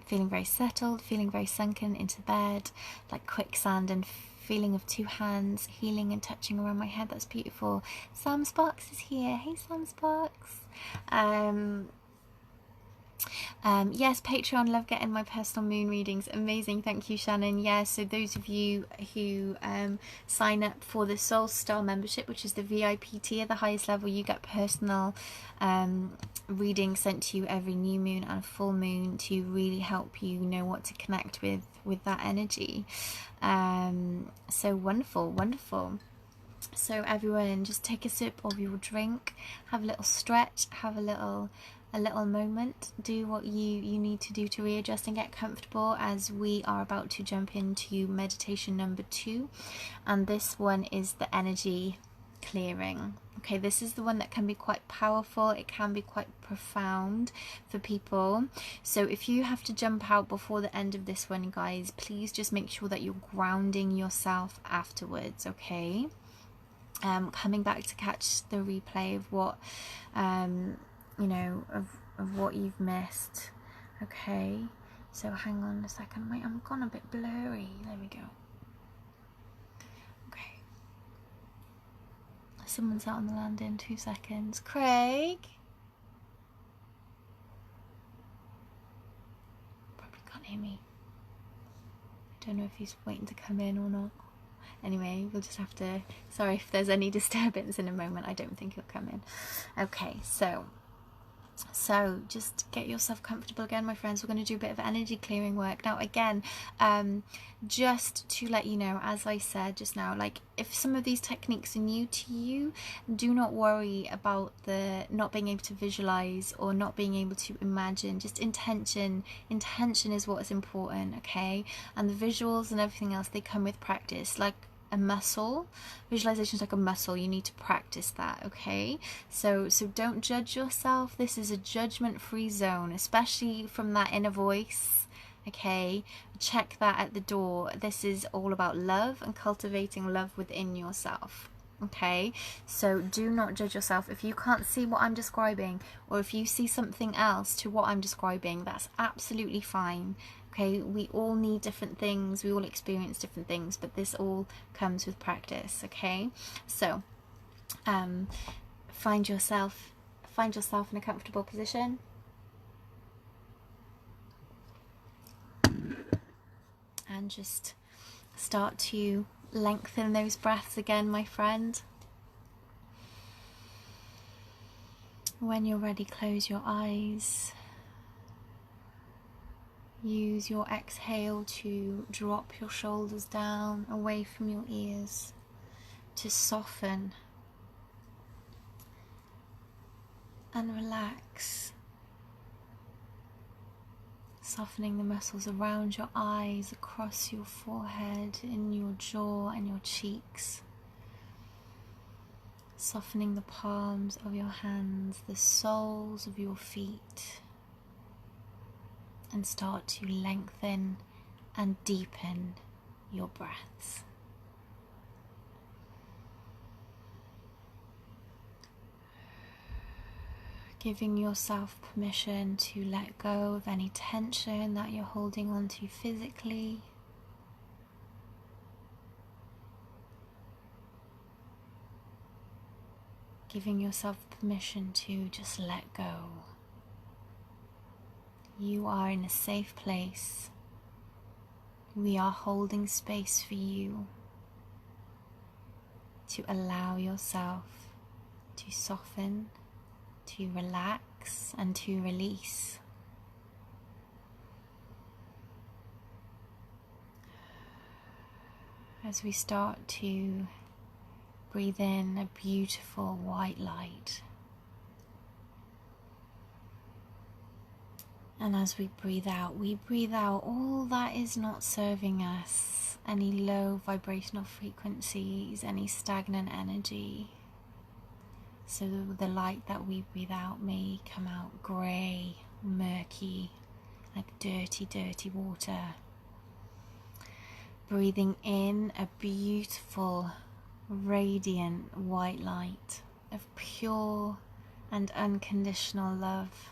Feeling very settled, feeling very sunken into bed, like quicksand, and feeling of 2 hands healing and touching around my head. That's beautiful. Sam Sparks is here. Hey, Sam Sparks. Yes, Patreon, love getting my personal moon readings. Amazing. Thank you, Shannon. Yeah, so those of you who sign up for the Soul Star membership, which is the VIP tier, the highest level, you get personal readings sent to you every new moon and full moon to really help you know what to connect with that energy. So wonderful, wonderful. So everyone, just take a sip of your drink, have a little stretch, have a little a little moment. Do what you need to do to readjust and get comfortable, as we are about to jump into meditation number 2, and this one is the energy clearing. Okay, this is the one that can be quite powerful. It can be quite profound for people. So if you have to jump out before the end of this one, guys, please just make sure that you're grounding yourself afterwards, okay? Coming back to catch the replay of what, you know, of what you've missed. Okay, so hang on a second. Wait, I'm gone a bit blurry. There we go. Okay. Someone's out on the landing. 2 seconds. Craig? Probably can't hear me. I don't know if he's waiting to come in or not. Anyway, we'll just have to... Sorry if there's any disturbance in a moment. I don't think he'll come in. Okay, so just get yourself comfortable again, my friends. We're going to do a bit of energy clearing work. Now, again, just to let you know, as I said just now, like, if some of these techniques are new to you, do not worry about the not being able to visualize or not being able to imagine. Just intention is what is important, okay? And the visuals and everything else, they come with practice. Like a muscle, visualization is like a muscle. You need to practice that, okay? So don't judge yourself. This is a judgment-free zone, especially from that inner voice, okay? Check that at the door. This is all about love and cultivating love within yourself, okay? So do not judge yourself. If you can't see what I'm describing, or if you see something else to what I'm describing, that's absolutely fine. Okay, we all need different things, we all experience different things, but this all comes with practice, okay? So, find yourself in a comfortable position. And just start to lengthen those breaths again, my friend. When you're ready, close your eyes. Use your exhale to drop your shoulders down away from your ears, to soften and relax, softening the muscles around your eyes, across your forehead, in your jaw and your cheeks, softening the palms of your hands, the soles of your feet, and start to lengthen and deepen your breaths. Giving yourself permission to let go of any tension that you're holding on to physically. Giving yourself permission to just let go. You are in a safe place. We are holding space for you to allow yourself to soften, to relax, and to release. As we start to breathe in a beautiful white light, and as we breathe out all that is not serving us, any low vibrational frequencies, any stagnant energy. So the light that we breathe out may come out grey, murky, like dirty, dirty water. Breathing in a beautiful, radiant white light of pure and unconditional love.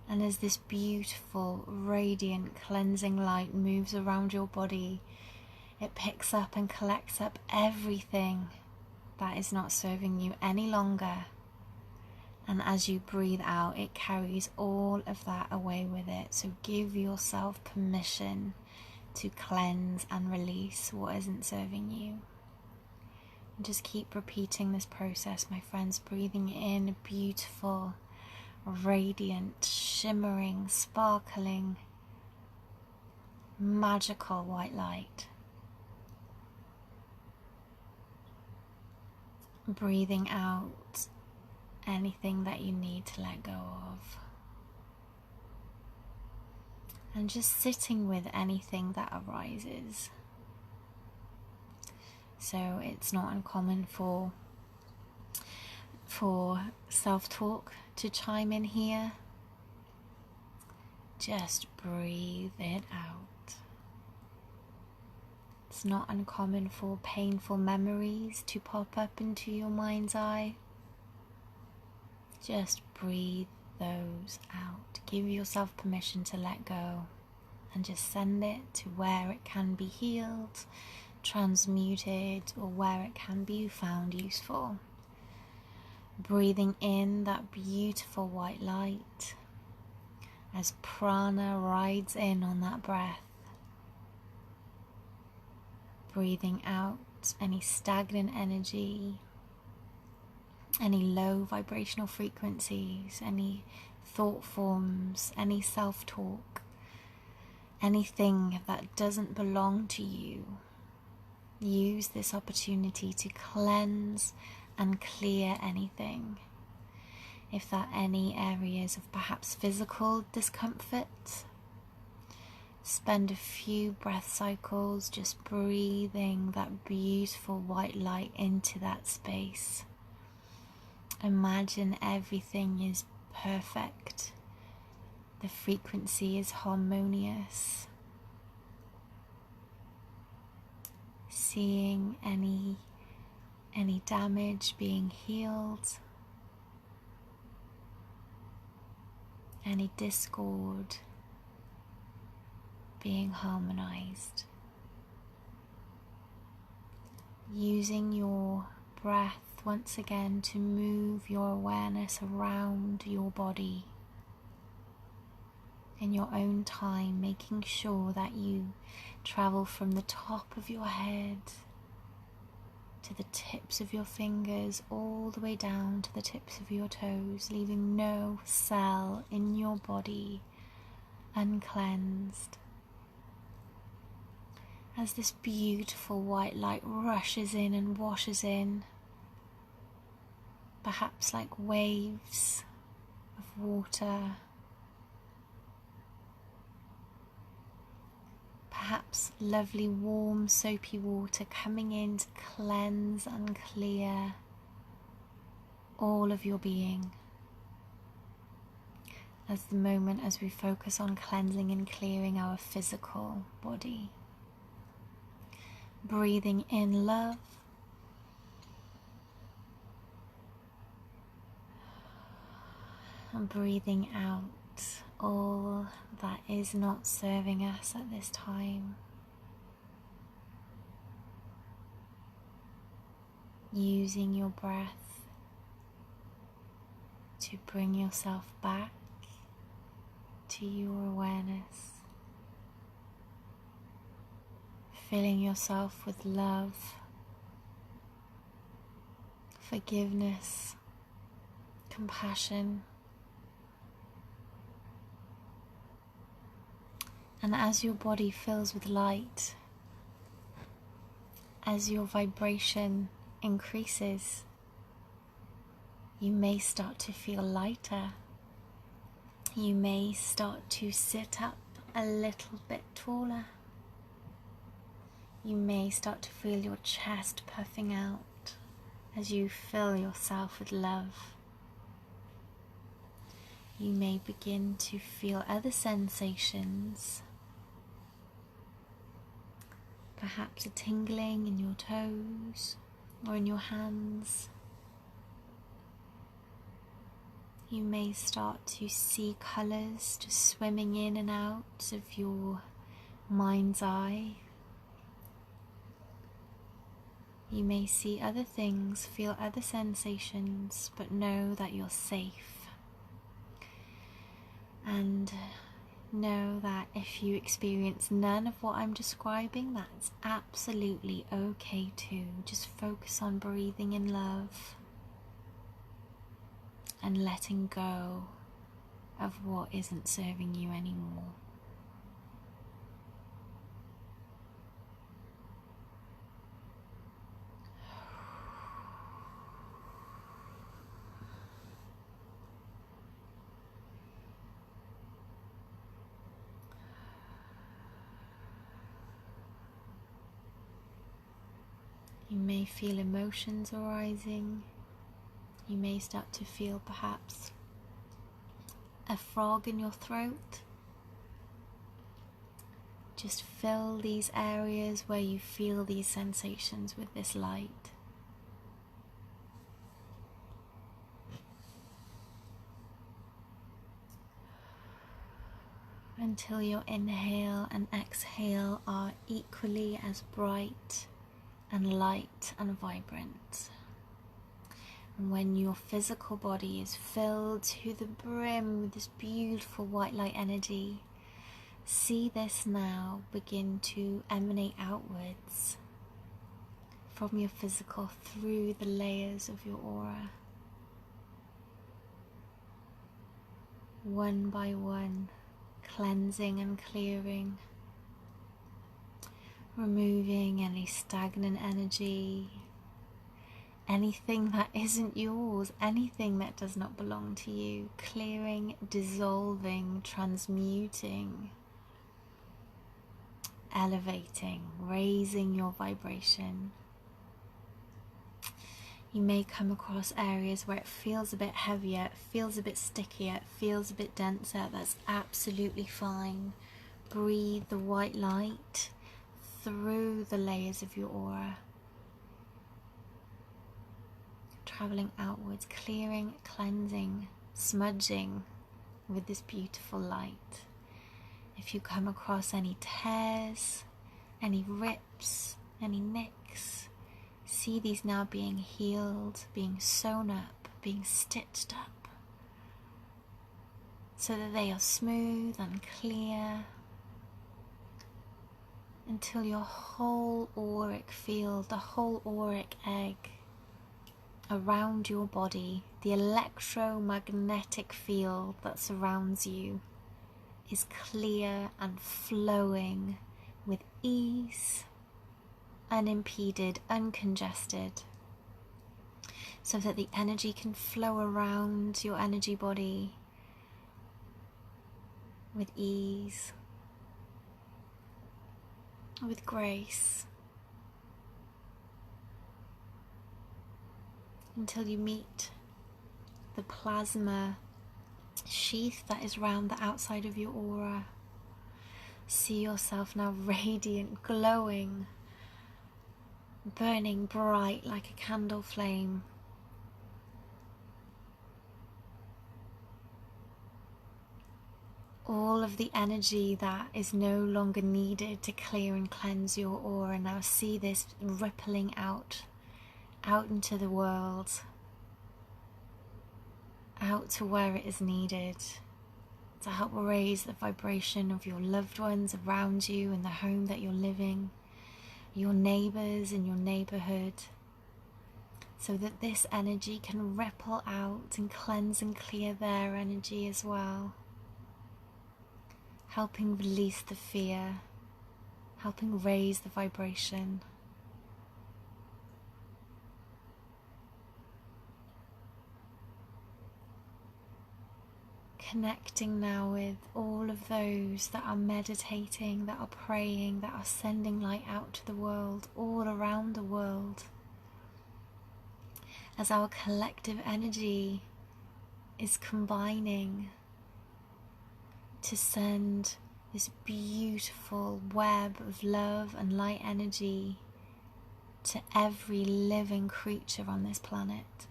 And as this beautiful, radiant, cleansing light moves around your body, it picks up and collects up everything that is not serving you any longer. And as you breathe out, it carries all of that away with it. So give yourself permission to cleanse and release what isn't serving you. And just keep repeating this process, my friends, breathing in a beautiful, radiant, shimmering, sparkling, magical white light. Breathing out anything that you need to let go of. And just sitting with anything that arises. So it's not uncommon for self-talk to chime in here. Just breathe it out. It's not uncommon for painful memories to pop up into your mind's eye. Just breathe those out. Give yourself permission to let go and just send it to where it can be healed, transmuted, or where it can be found useful. Breathing in that beautiful white light as prana rides in on that breath. Breathing out any stagnant energy, any low vibrational frequencies, any thought forms, any self-talk, anything that doesn't belong to you. Use this opportunity to cleanse and clear anything. If there are any areas of perhaps physical discomfort, spend a few breath cycles just breathing that beautiful white light into that space. Imagine everything is perfect. The frequency is harmonious. Seeing any damage being healed, any discord being harmonized. Using your breath once again to move your awareness around your body in your own time, making sure that you travel from the top of your head to the tips of your fingers, all the way down to the tips of your toes, leaving no cell in your body uncleansed. As this beautiful white light rushes in and washes in, perhaps like waves of water, perhaps lovely warm soapy water coming in to cleanse and clear all of your being. As we focus on cleansing and clearing our physical body. Breathing in love. And breathing out all that is not serving us at this time. Using your breath to bring yourself back to your awareness. Filling yourself with love, forgiveness, compassion. And as your body fills with light, as your vibration increases, you may start to feel lighter. You may start to sit up a little bit taller. You may start to feel your chest puffing out as you fill yourself with love. You may begin to feel other sensations, perhaps a tingling in your toes or in your hands. You may start to see colours just swimming in and out of your mind's eye. You may see other things, feel other sensations, but know that you're safe. And know that if you experience none of what I'm describing, that's absolutely okay too. Just focus on breathing in love and letting go of what isn't serving you anymore. You may feel emotions arising. You may start to feel perhaps a frog in your throat. Just fill these areas where you feel these sensations with this light. Until your inhale and exhale are equally as bright and light and vibrant. And when your physical body is filled to the brim with this beautiful white light energy, see this now begin to emanate outwards from your physical through the layers of your aura. One by one, cleansing and clearing, removing any stagnant energy, anything that isn't yours, anything that does not belong to you, clearing, dissolving, transmuting, elevating, raising your vibration. You may come across areas where it feels a bit heavier, it feels a bit stickier, it feels a bit denser. That's absolutely fine. Breathe the white light through the layers of your aura, traveling outwards, clearing, cleansing, smudging with this beautiful light. If you come across any tears, any rips, any nicks, see these now being healed, being sewn up, being stitched up, so that they are smooth and clear, until your whole auric field, the whole auric egg around your body, the electromagnetic field that surrounds you, is clear and flowing with ease, unimpeded, uncongested, so that the energy can flow around your energy body with ease, with grace, until you meet the plasma sheath that is round the outside of your aura. See yourself now radiant, glowing, burning bright like a candle flame. All of the energy that is no longer needed to clear and cleanse your aura, now see this rippling out into the world, out to where it is needed, to help raise the vibration of your loved ones around you in the home that you're living, your neighbours in your neighbourhood, so that this energy can ripple out and cleanse and clear their energy as well, helping release the fear, helping raise the vibration. Connecting now with all of those that are meditating, that are praying, that are sending light out to the world, all around the world. As our collective energy is combining to send this beautiful web of love and light energy to every living creature on this planet.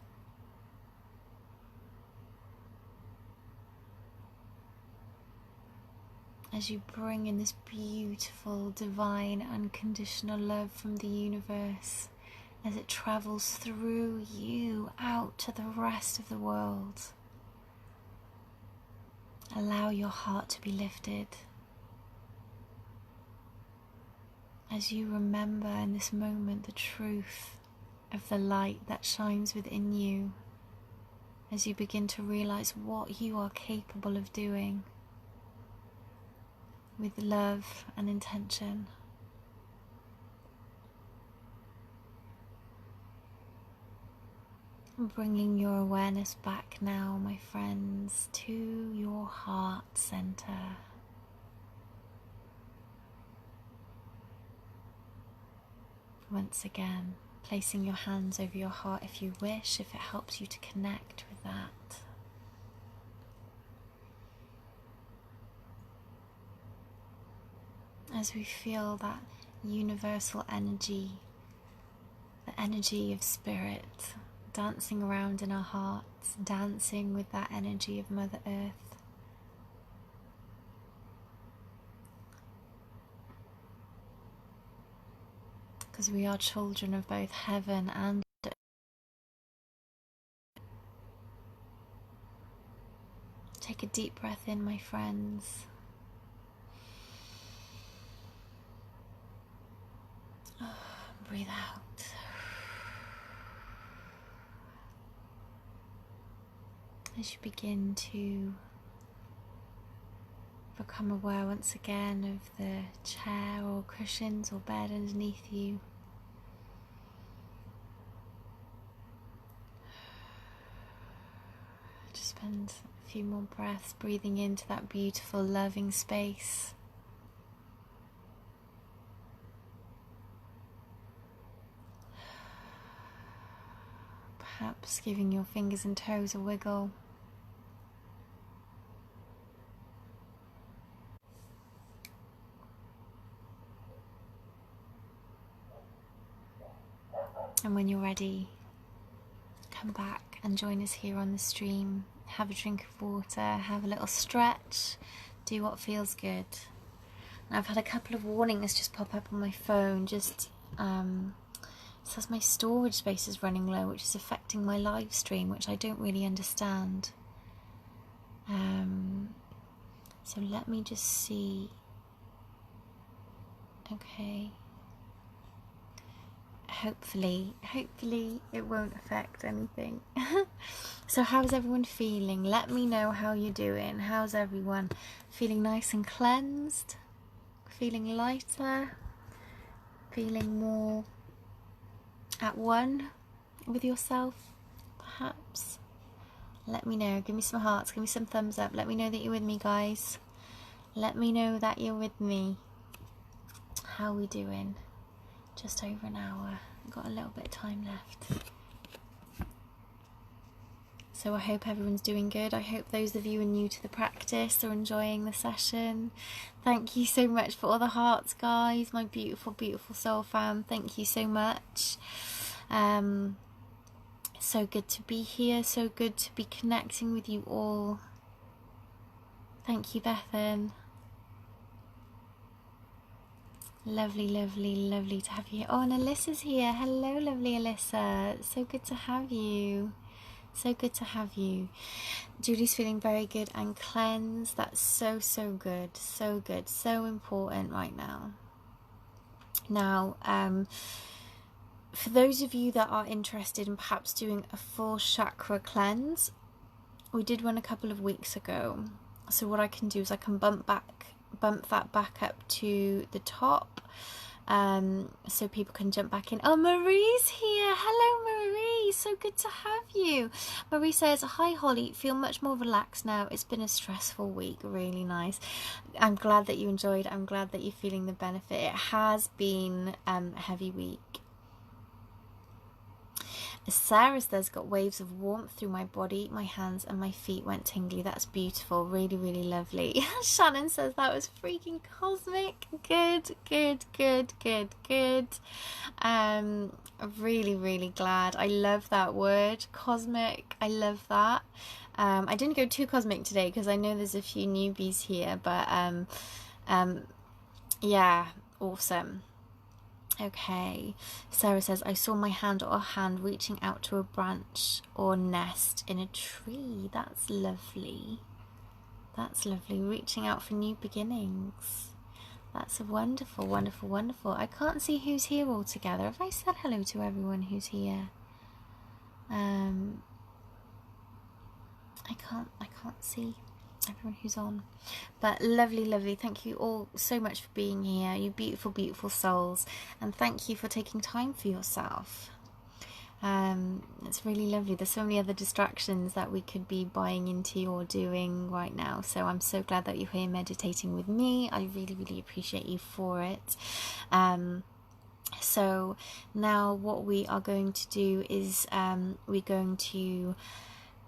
As you bring in this beautiful, divine, unconditional love from the universe, as it travels through you out to the rest of the world. Allow your heart to be lifted as you remember in this moment the truth of the light that shines within you, as you begin to realize what you are capable of doing with love and intention. Bringing your awareness back now, my friends, to your heart center. Once again, Placing your hands over your heart if you wish, if it helps you to connect with that. As we feel that universal energy, the energy of spirit, dancing around in our hearts, dancing with that energy of Mother Earth. Because we are children of both heaven and earth. Take a deep breath in, my friends. Breathe out. As you begin to become aware once again of the chair or cushions or bed underneath you. Just spend a few more breaths breathing into that beautiful, loving space. Perhaps giving your fingers and toes a wiggle. And when you're ready, come back and join us here on the stream. Have a drink of water, have a little stretch, do what feels good. And I've had a couple of warnings just pop up on my phone, just says my storage space is running low, which is affecting my live stream, which I don't really understand. So let me just see. Okay. Hopefully it won't affect anything. So how's everyone feeling? Let me know how you're doing. How's everyone? Feeling nice and cleansed? Feeling lighter? Feeling more at one with yourself, perhaps? Let me know. Give me some hearts. Give me some thumbs up. Let me know that you're with me, guys. Let me know that you're with me. How are we doing? Just over an hour. Got a little bit of time left. So I hope everyone's doing good. I hope those of you who are new to the practice are enjoying the session. Thank you so much for all the hearts, guys. My beautiful, beautiful soul fam. Thank you so much. So good to be here. So good to be connecting with you all. Thank you, Bethan. Lovely, lovely, lovely to have you here. Oh, and Alyssa's here. Hello, lovely Alyssa. So good to have you. So good to have you. Julie's feeling very good and cleansed. That's so, so good. So good. So important right now. Now, for those of you that are interested in perhaps doing a full chakra cleanse, we did one a couple of weeks ago. So what I can do is I can bump that back up to the top, so people can jump back in. Oh, Marie's here. Hello, Marie. So good to have you. Marie says, hi, Holly. Feel much more relaxed now. It's been a stressful week. Really nice. I'm glad that you enjoyed. I'm glad that you're feeling the benefit. It has been a heavy week. Sarah says, got waves of warmth through my body, my hands and my feet went tingly. That's beautiful. Really, really lovely. Shannon says that was freaking cosmic. Good, good, good, good, good. Really, really glad. I love that word, cosmic. I love that. I didn't go too cosmic today because I know there's a few newbies here, but yeah, awesome. Okay, Sarah says, I saw my hand or hand reaching out to a branch or nest in a tree. That's lovely. That's lovely. Reaching out for new beginnings. That's wonderful, wonderful, wonderful. I can't see who's here all together. Have I said hello to everyone who's here? I can't see everyone who's on, but lovely, lovely. Thank you all so much for being here, you beautiful, beautiful souls, and thank you for taking time for yourself. It's really lovely. There's so many other distractions that we could be buying into or doing right now, so I'm so glad that you're here meditating with me. I really, really appreciate you for it. So now what we are going to do is we're going to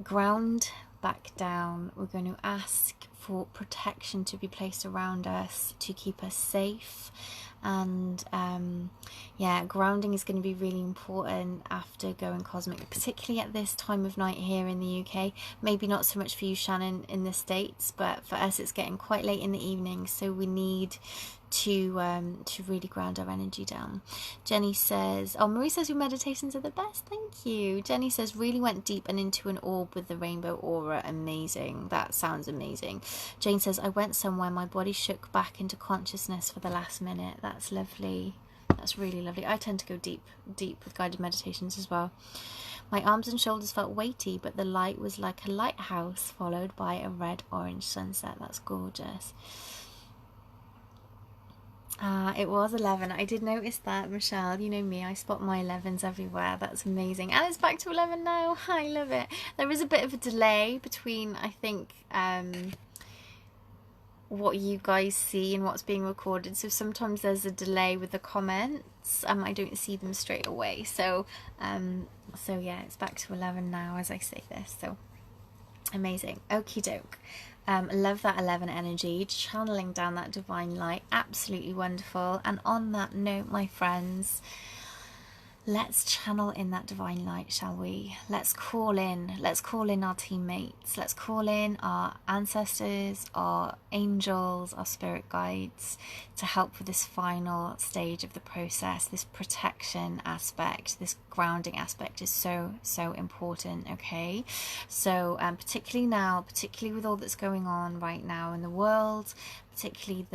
ground back down. We're going to ask for protection to be placed around us to keep us safe. And yeah, grounding is going to be really important after going cosmic, particularly at this time of night here in the UK. Maybe not so much for you, Shannon, in the States, but for us it's getting quite late in the evening, so we need to really ground our energy down. Jenny says, oh, Marie says your meditations are the best. Thank you. Jenny says, really went deep and into an orb with the rainbow aura. Amazing. That sounds amazing. Jane says, I went somewhere, my body shook back into consciousness for the last minute. That's lovely. That's really lovely. I tend to go deep with guided meditations as well. My arms and shoulders felt weighty, but the light was like a lighthouse followed by a red-orange sunset. That's gorgeous. It was 11. I did notice that, Michelle. You know me, I spot my 11s everywhere. That's amazing. And it's back to 11 now. I love it. There is a bit of a delay between, I think, what you guys see and what's being recorded. So sometimes there's a delay with the comments. I don't see them straight away. So yeah, it's back to 11 now as I say this. So amazing. Okie doke. Love that 11 energy, channeling down that divine light. Absolutely wonderful. And on that note, my friends, let's channel in that divine light, shall we? Let's call in our teammates. Let's call in our ancestors, our angels, our spirit guides to help with this final stage of the process. This protection aspect, this grounding aspect is so important. Okay, so particularly now, particularly with all that's going on right now in the world, particularly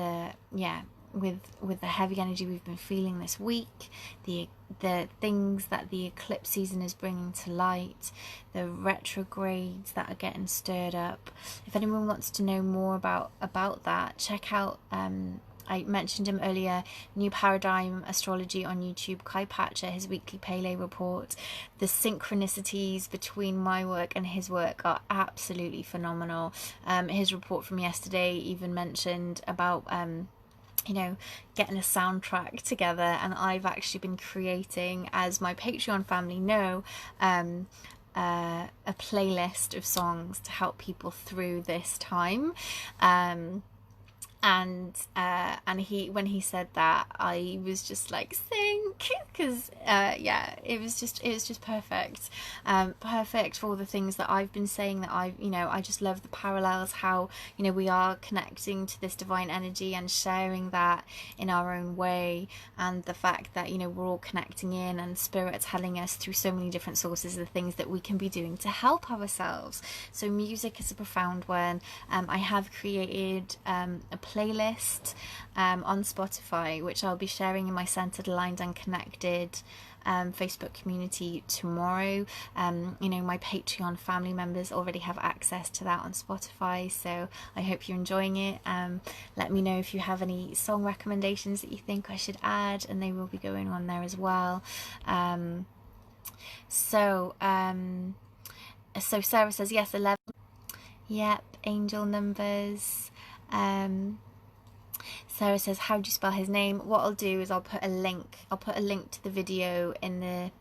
with the heavy energy we've been feeling this week, the things that the eclipse season is bringing to light, the retrogrades that are getting stirred up. If anyone wants to know more about that, check out I mentioned him earlier, New Paradigm Astrology on YouTube, Kai Patcher, his weekly Pele report. The synchronicities between my work and his work are absolutely phenomenal. His report from yesterday even mentioned about getting a soundtrack together, and I've actually been creating, as my Patreon family know, a playlist of songs to help people through this time. And he, when he said that, I was just like, sync, because it was just perfect. Perfect for all the things that I've been saying, that I just love the parallels, how we are connecting to this divine energy and sharing that in our own way, and the fact that we're all connecting in, and spirit telling us through so many different sources the things that we can be doing to help ourselves. So music is a profound one. I have created a playlist on Spotify, which I'll be sharing in my Centered, Aligned and Connected Facebook community tomorrow. My Patreon family members already have access to that on Spotify, so I hope you're enjoying it. Let me know if you have any song recommendations that you think I should add, and they will be going on there as well. So Sarah says yes, 11. Yep, angel numbers. Sarah says, how do you spell his name? What I'll do is I'll put a link to the video in the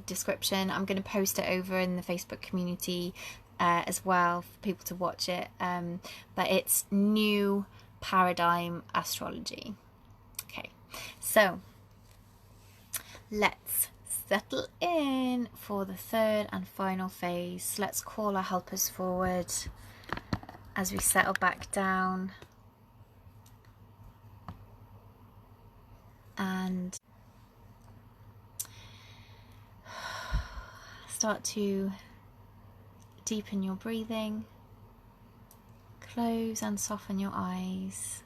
description. I'm going to post it over in the Facebook community as well for people to watch it. But it's New Paradigm Astrology. Okay, so let's settle in for the third and final phase. Let's call our helpers forward as we settle back down and start to deepen your breathing. Close and soften your eyes,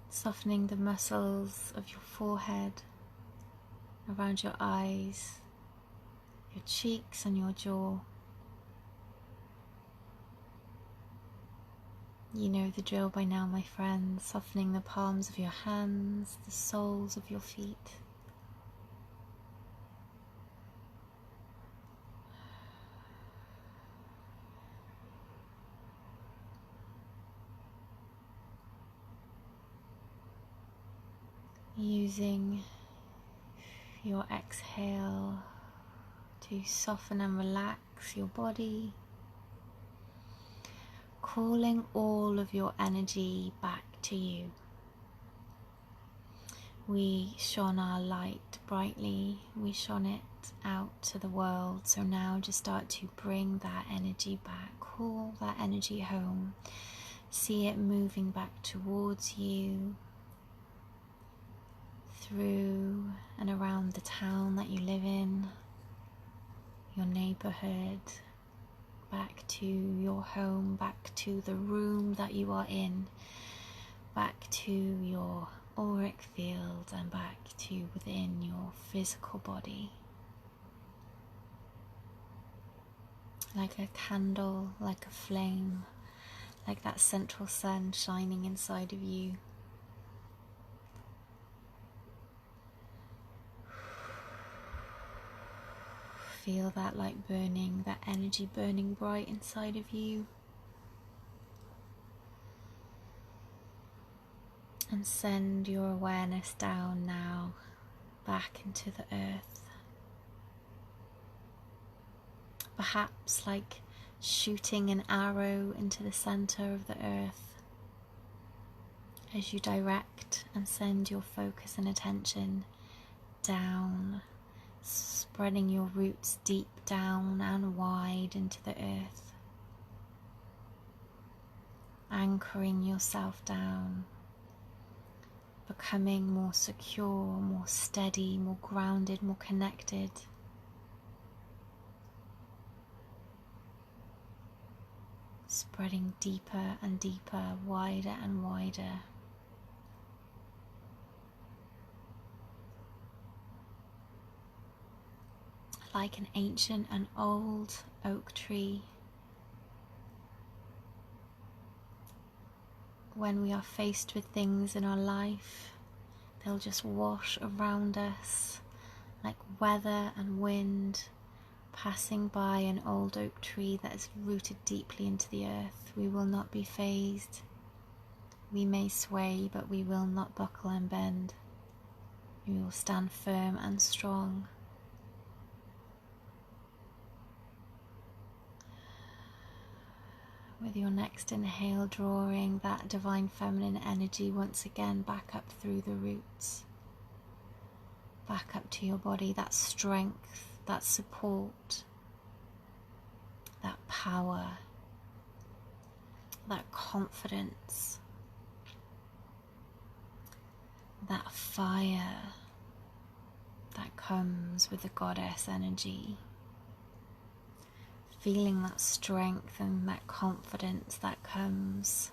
softening the muscles of your forehead, around your eyes, your cheeks and your jaw. You know the drill by now, my friends. Softening the palms of your hands, the soles of your feet. using your exhale to soften and relax your body, calling all of your energy back to you. We shone our light brightly, we shone it out to the world, so now just start to bring that energy back, call that energy home, see it moving back towards you, through and around the town that you live in, your neighborhood, back to your home, back to the room that you are in, back to your auric field, and back to within your physical body. Like a candle, like a flame, like that central sun shining inside of you. Feel that light burning, that energy burning bright inside of you. And send your awareness down now, back into the earth. Perhaps like shooting an arrow into the center of the earth as you direct and send your focus and attention down, spreading your roots deep down and wide into the earth, anchoring yourself down, becoming more secure, more steady, more grounded, more connected. Spreading deeper and deeper, wider and wider. Like an ancient and old oak tree. When we are faced with things in our life, they'll just wash around us like weather and wind, passing by an old oak tree that is rooted deeply into the earth. We will not be fazed. We may sway, but we will not buckle and bend. We will stand firm and strong. With your next inhale, drawing that divine feminine energy once again back up through the roots, back up to your body, that strength, that support, that power, that confidence, that fire that comes with the goddess energy. Feeling that strength and that confidence that comes.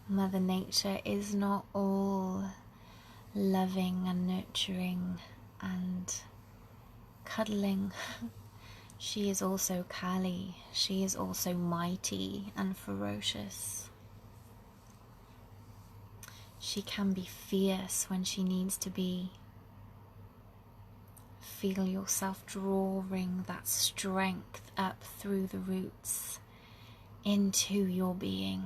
Mother Nature is not all loving and nurturing and cuddling. She is also Kali. She is also mighty and ferocious. She can be fierce when she needs to be. Feel yourself drawing that strength up through the roots into your being.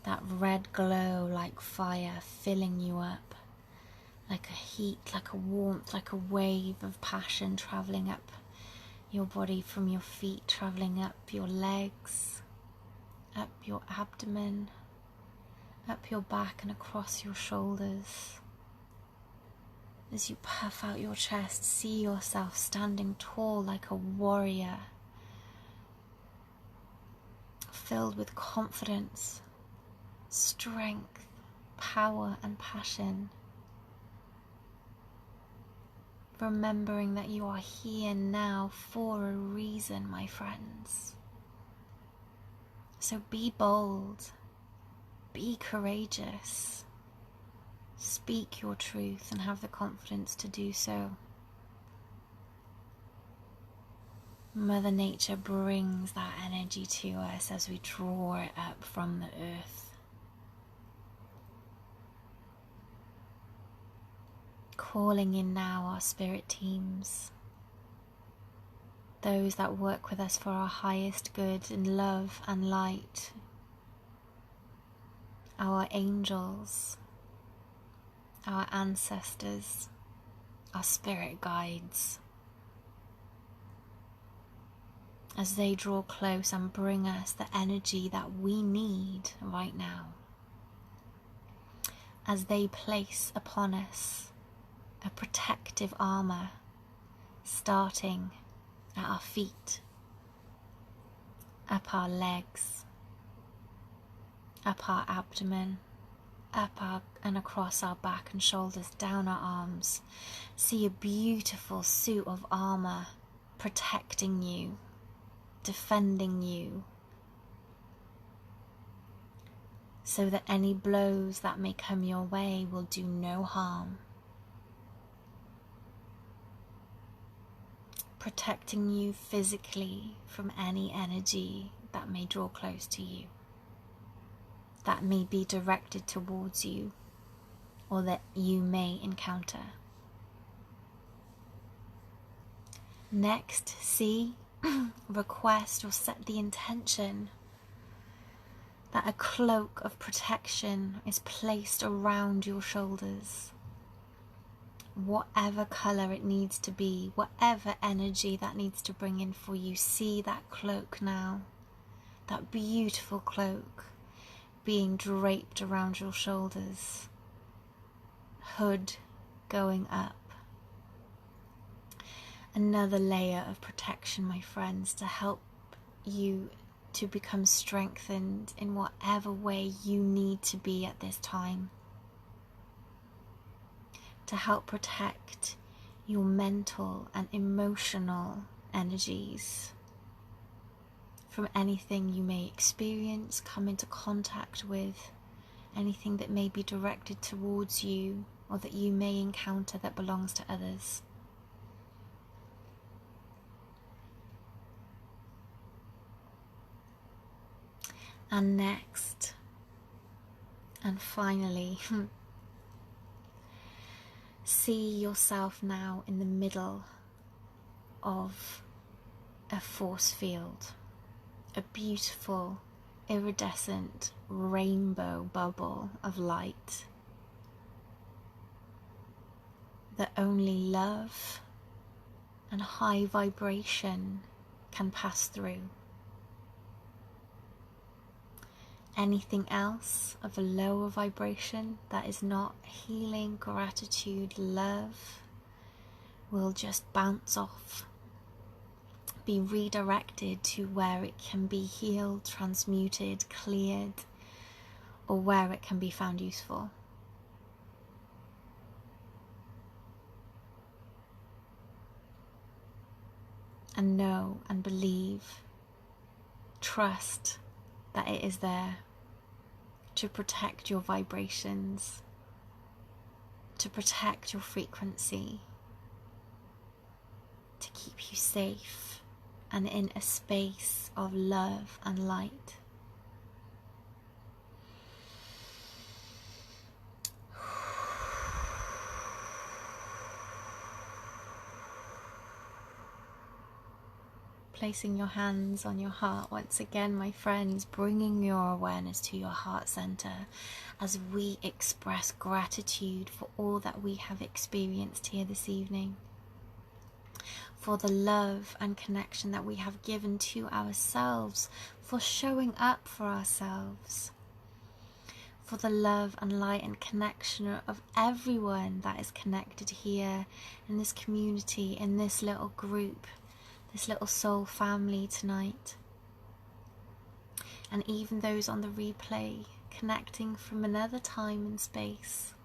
That red glow like fire filling you up, like a heat, like a warmth, like a wave of passion traveling up your body from your feet, traveling up your legs, up your abdomen, up your back and across your shoulders. As you puff out your chest, see yourself standing tall like a warrior, filled with confidence, strength, power and passion. Remembering that you are here now for a reason, my friends. So be bold, be courageous. Speak your truth and have the confidence to do so. Mother Nature brings that energy to us as we draw it up from the earth. Calling in now our spirit teams, those that work with us for our highest good in love and light, our angels, our ancestors, our spirit guides, as they draw close and bring us the energy that we need right now, as they place upon us a protective armor, starting at our feet, up our legs, up our abdomen, and across our back and shoulders, down our arms. See a beautiful suit of armor protecting you, defending you, so that any blows that may come your way will do no harm. Protecting you physically from any energy that may draw close to you, that may be directed towards you, or that you may encounter. Next, see, request or set the intention that a cloak of protection is placed around your shoulders. Whatever color it needs to be, whatever energy that needs to bring in for you, see that cloak now, that beautiful cloak being draped around your shoulders, hood going up. Another layer of protection, my friends, to help you to become strengthened in whatever way you need to be at this time, to help protect your mental and emotional energies from anything you may experience, come into contact with, anything that may be directed towards you or that you may encounter that belongs to others. And next, and finally, see yourself now in the middle of a force field, a beautiful, iridescent rainbow bubble of light that only love and high vibration can pass through. Anything else of a lower vibration that is not healing, gratitude, love will just bounce off, be redirected to where it can be healed, transmuted, cleared, or where it can be found useful. And know and believe, trust that it is there to protect your vibrations, to protect your frequency, to keep you safe and in a space of love and light. Placing your hands on your heart once again, my friends, bringing your awareness to your heart center as we express gratitude for all that we have experienced here this evening, for the love and connection that we have given to ourselves, for showing up for ourselves, for the love and light and connection of everyone that is connected here in this community, in this little group, this little soul family tonight, and even those on the replay connecting from another time and space.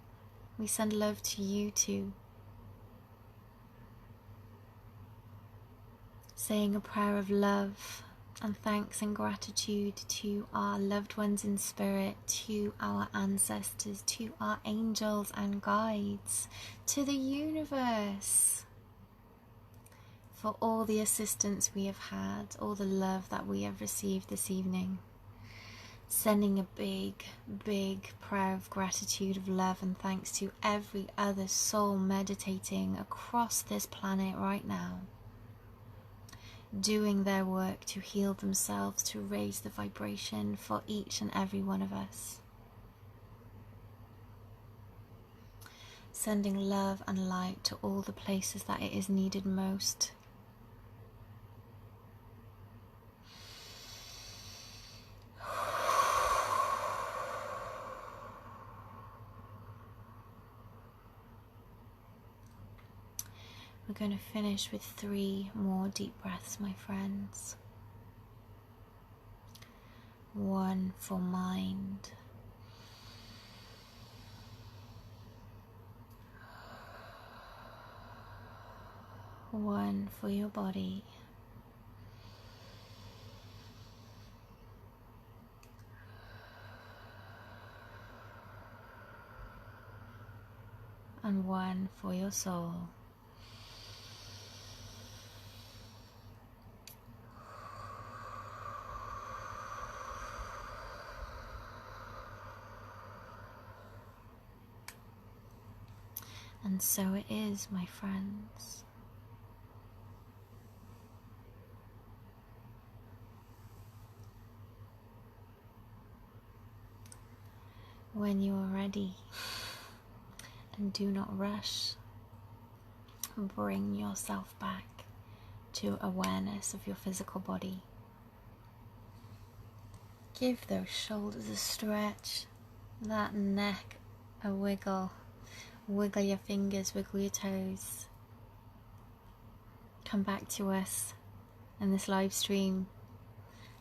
We send love to you too. Saying a prayer of love and thanks and gratitude to our loved ones in spirit, to our ancestors, to our angels and guides, to the universe, for all the assistance we have had, all the love that we have received this evening. Sending a big, big prayer of gratitude, of love and thanks to every other soul meditating across this planet right now, doing their work to heal themselves, to raise the vibration for each and every one of us. Sending love and light to all the places that it is needed most. We're going to finish with 3 more deep breaths, my friends. 1 for mind. 1 for your body. 1 for your soul. And so it is, my friends. When you are ready, and do not rush, bring yourself back to awareness of your physical body. Give those shoulders a stretch, that neck a wiggle. Wiggle your fingers, wiggle your toes. Come back to us in this live stream.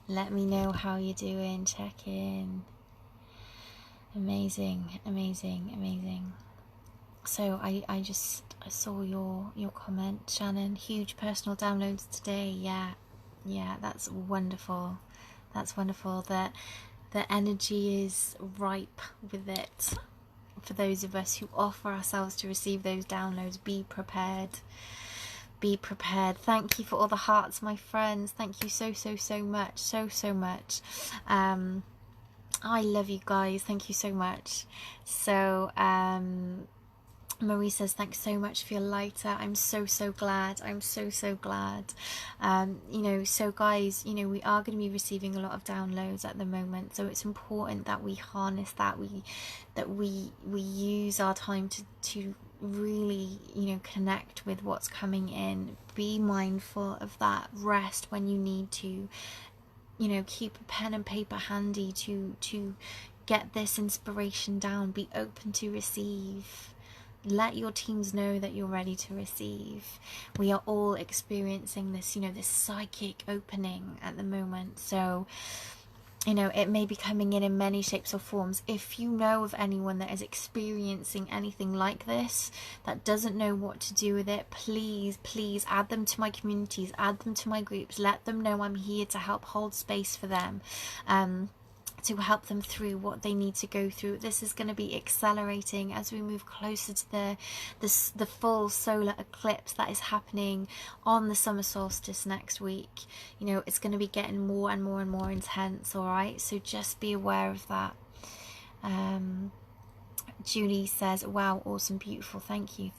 Let me know how you're doing. Check in. Amazing, amazing, amazing. So I saw your comment, Shannon. Huge personal downloads today. Yeah, that's wonderful. That's wonderful. That the energy is ripe with it. For those of us who offer ourselves to receive those downloads, be prepared. Be prepared. Thank you for all the hearts, my friends. Thank you so much. So much. I love you guys. Thank you so much. So, Marie says, thanks so much for your lighter. I'm so glad. I'm so glad. You know, so guys, you know, we are going to be receiving a lot of downloads at the moment, so it's important that we harness that, we use our time to really, you know, connect with what's coming in. Be mindful of that. Rest when you need to. You know, keep a pen and paper handy to get this inspiration down. Be open to receive. Let your teams know that you're ready to receive. We are all experiencing this, you know, this psychic opening at the moment. So, you know, it may be coming in many shapes or forms. If you know of anyone that is experiencing anything like this, that doesn't know what to do with it, please add them to my communities, add them to my groups. Let them know I'm here to help hold space for them. To help them through what they need to go through. This is going to be accelerating as we move closer to the full solar eclipse that is happening on the summer solstice next week. You know, it's going to be getting more and more intense. All right, so just be aware of that. Julie says, wow, awesome, beautiful, thank you.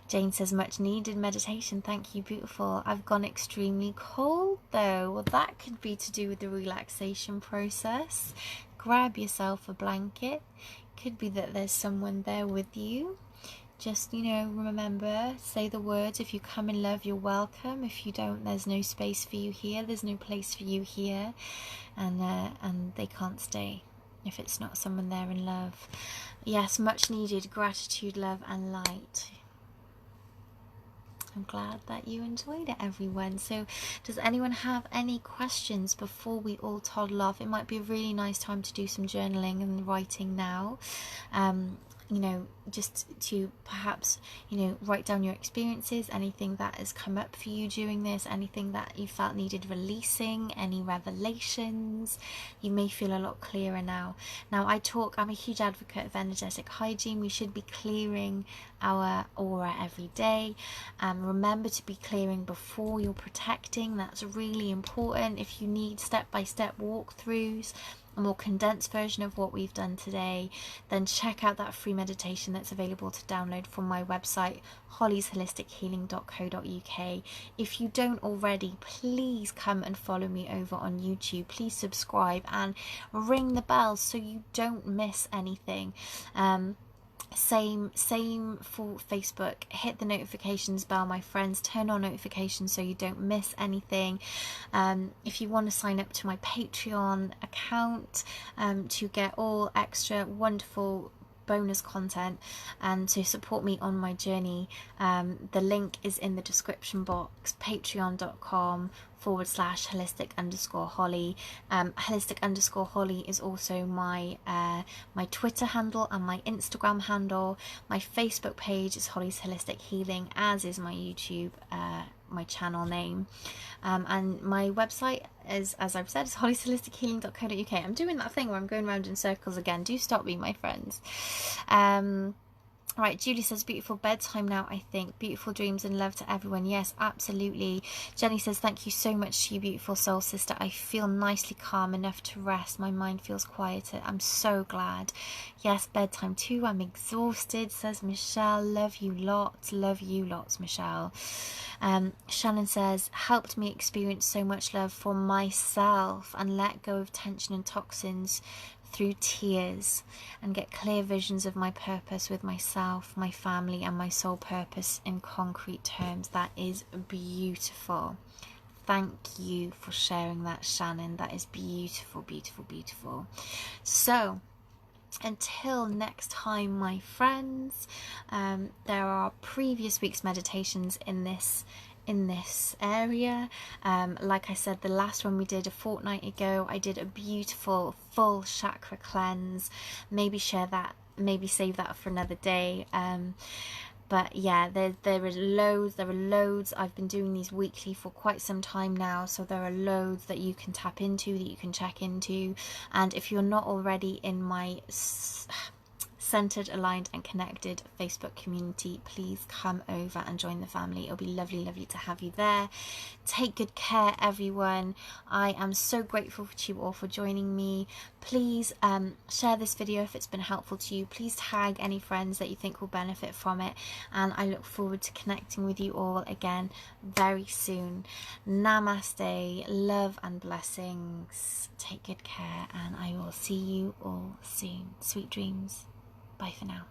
Jane says, much needed meditation, thank you, beautiful. I've gone extremely cold though. Well, that could be to do with the relaxation process. Grab yourself a blanket. Could be that there's someone there with you. Just, you know, remember, say the words. If you come in love, you're welcome. If you don't, there's no space for you here. There's no place for you here. And they can't stay if it's not someone there in love. Yes, much needed gratitude, love and light. I'm glad that you enjoyed it, everyone. So does anyone have any questions before we all toddle off? It might be a really nice time to do some journaling and writing now. You know, just to perhaps, you know, write down your experiences, anything that has come up for you during this, anything that you felt needed releasing, any revelations. You may feel a lot clearer now. Now, I'm a huge advocate of energetic hygiene. We should be clearing our aura every day. Remember to be clearing before you're protecting. That's really important. If you need step-by-step walkthroughs, a more condensed version of what we've done today, then check out that free meditation that's available to download from my website, hollysholistichealing.co.uk. If you don't already, please come and follow me over on YouTube. Please subscribe and ring the bell so you don't miss anything. Same for Facebook. Hit the notifications bell, my friends. Turn on notifications so you don't miss anything. If you want to sign up to my Patreon account to get all extra wonderful bonus content and to support me on my journey, the link is in the description box. patreon.com/holistic_Holly. Holistic_Holly is also my my Twitter handle and my Instagram handle. My Facebook page is Holly's Holistic Healing, as is my YouTube my channel name, and my website is, as I've said, is hollysHolisticHealing.co.uk. I'm doing that thing where I'm going around in circles again. Do stop me, my friends. Right, Julie says, beautiful bedtime now, I think. Beautiful dreams and love to everyone. Yes, absolutely. Jenny says, thank you so much to you, beautiful soul sister. I feel nicely calm enough to rest. My mind feels quieter. I'm so glad. Yes, bedtime too. I'm exhausted, says Michelle. Love you lots. Love you lots, Michelle. Shannon says, helped me experience so much love for myself and let go of tension and toxins through tears, and get clear visions of my purpose with myself, my family, and my soul purpose in concrete terms. That is beautiful. Thank you for sharing that, Shannon. That is beautiful, beautiful, beautiful. So until next time, my friends, there are previous week's meditations in this area. Like I said, the last one we did a fortnight ago, I did a beautiful full chakra cleanse. Maybe share that, maybe save that for another day. But yeah, there are loads. I've been doing these weekly for quite some time now, so there are loads that you can tap into, that you can check into. And if you're not already in my centered, aligned and connected Facebook community, please come over and join the family. It'll be lovely to have you there. Take good care, everyone. I am so grateful to you all for joining me. Please share this video if it's been helpful to you. Please tag any friends that you think will benefit from it, and I look forward to connecting with you all again very soon. Namaste, love and blessings. Take good care, and I will see you all soon. Sweet dreams. Bye for now.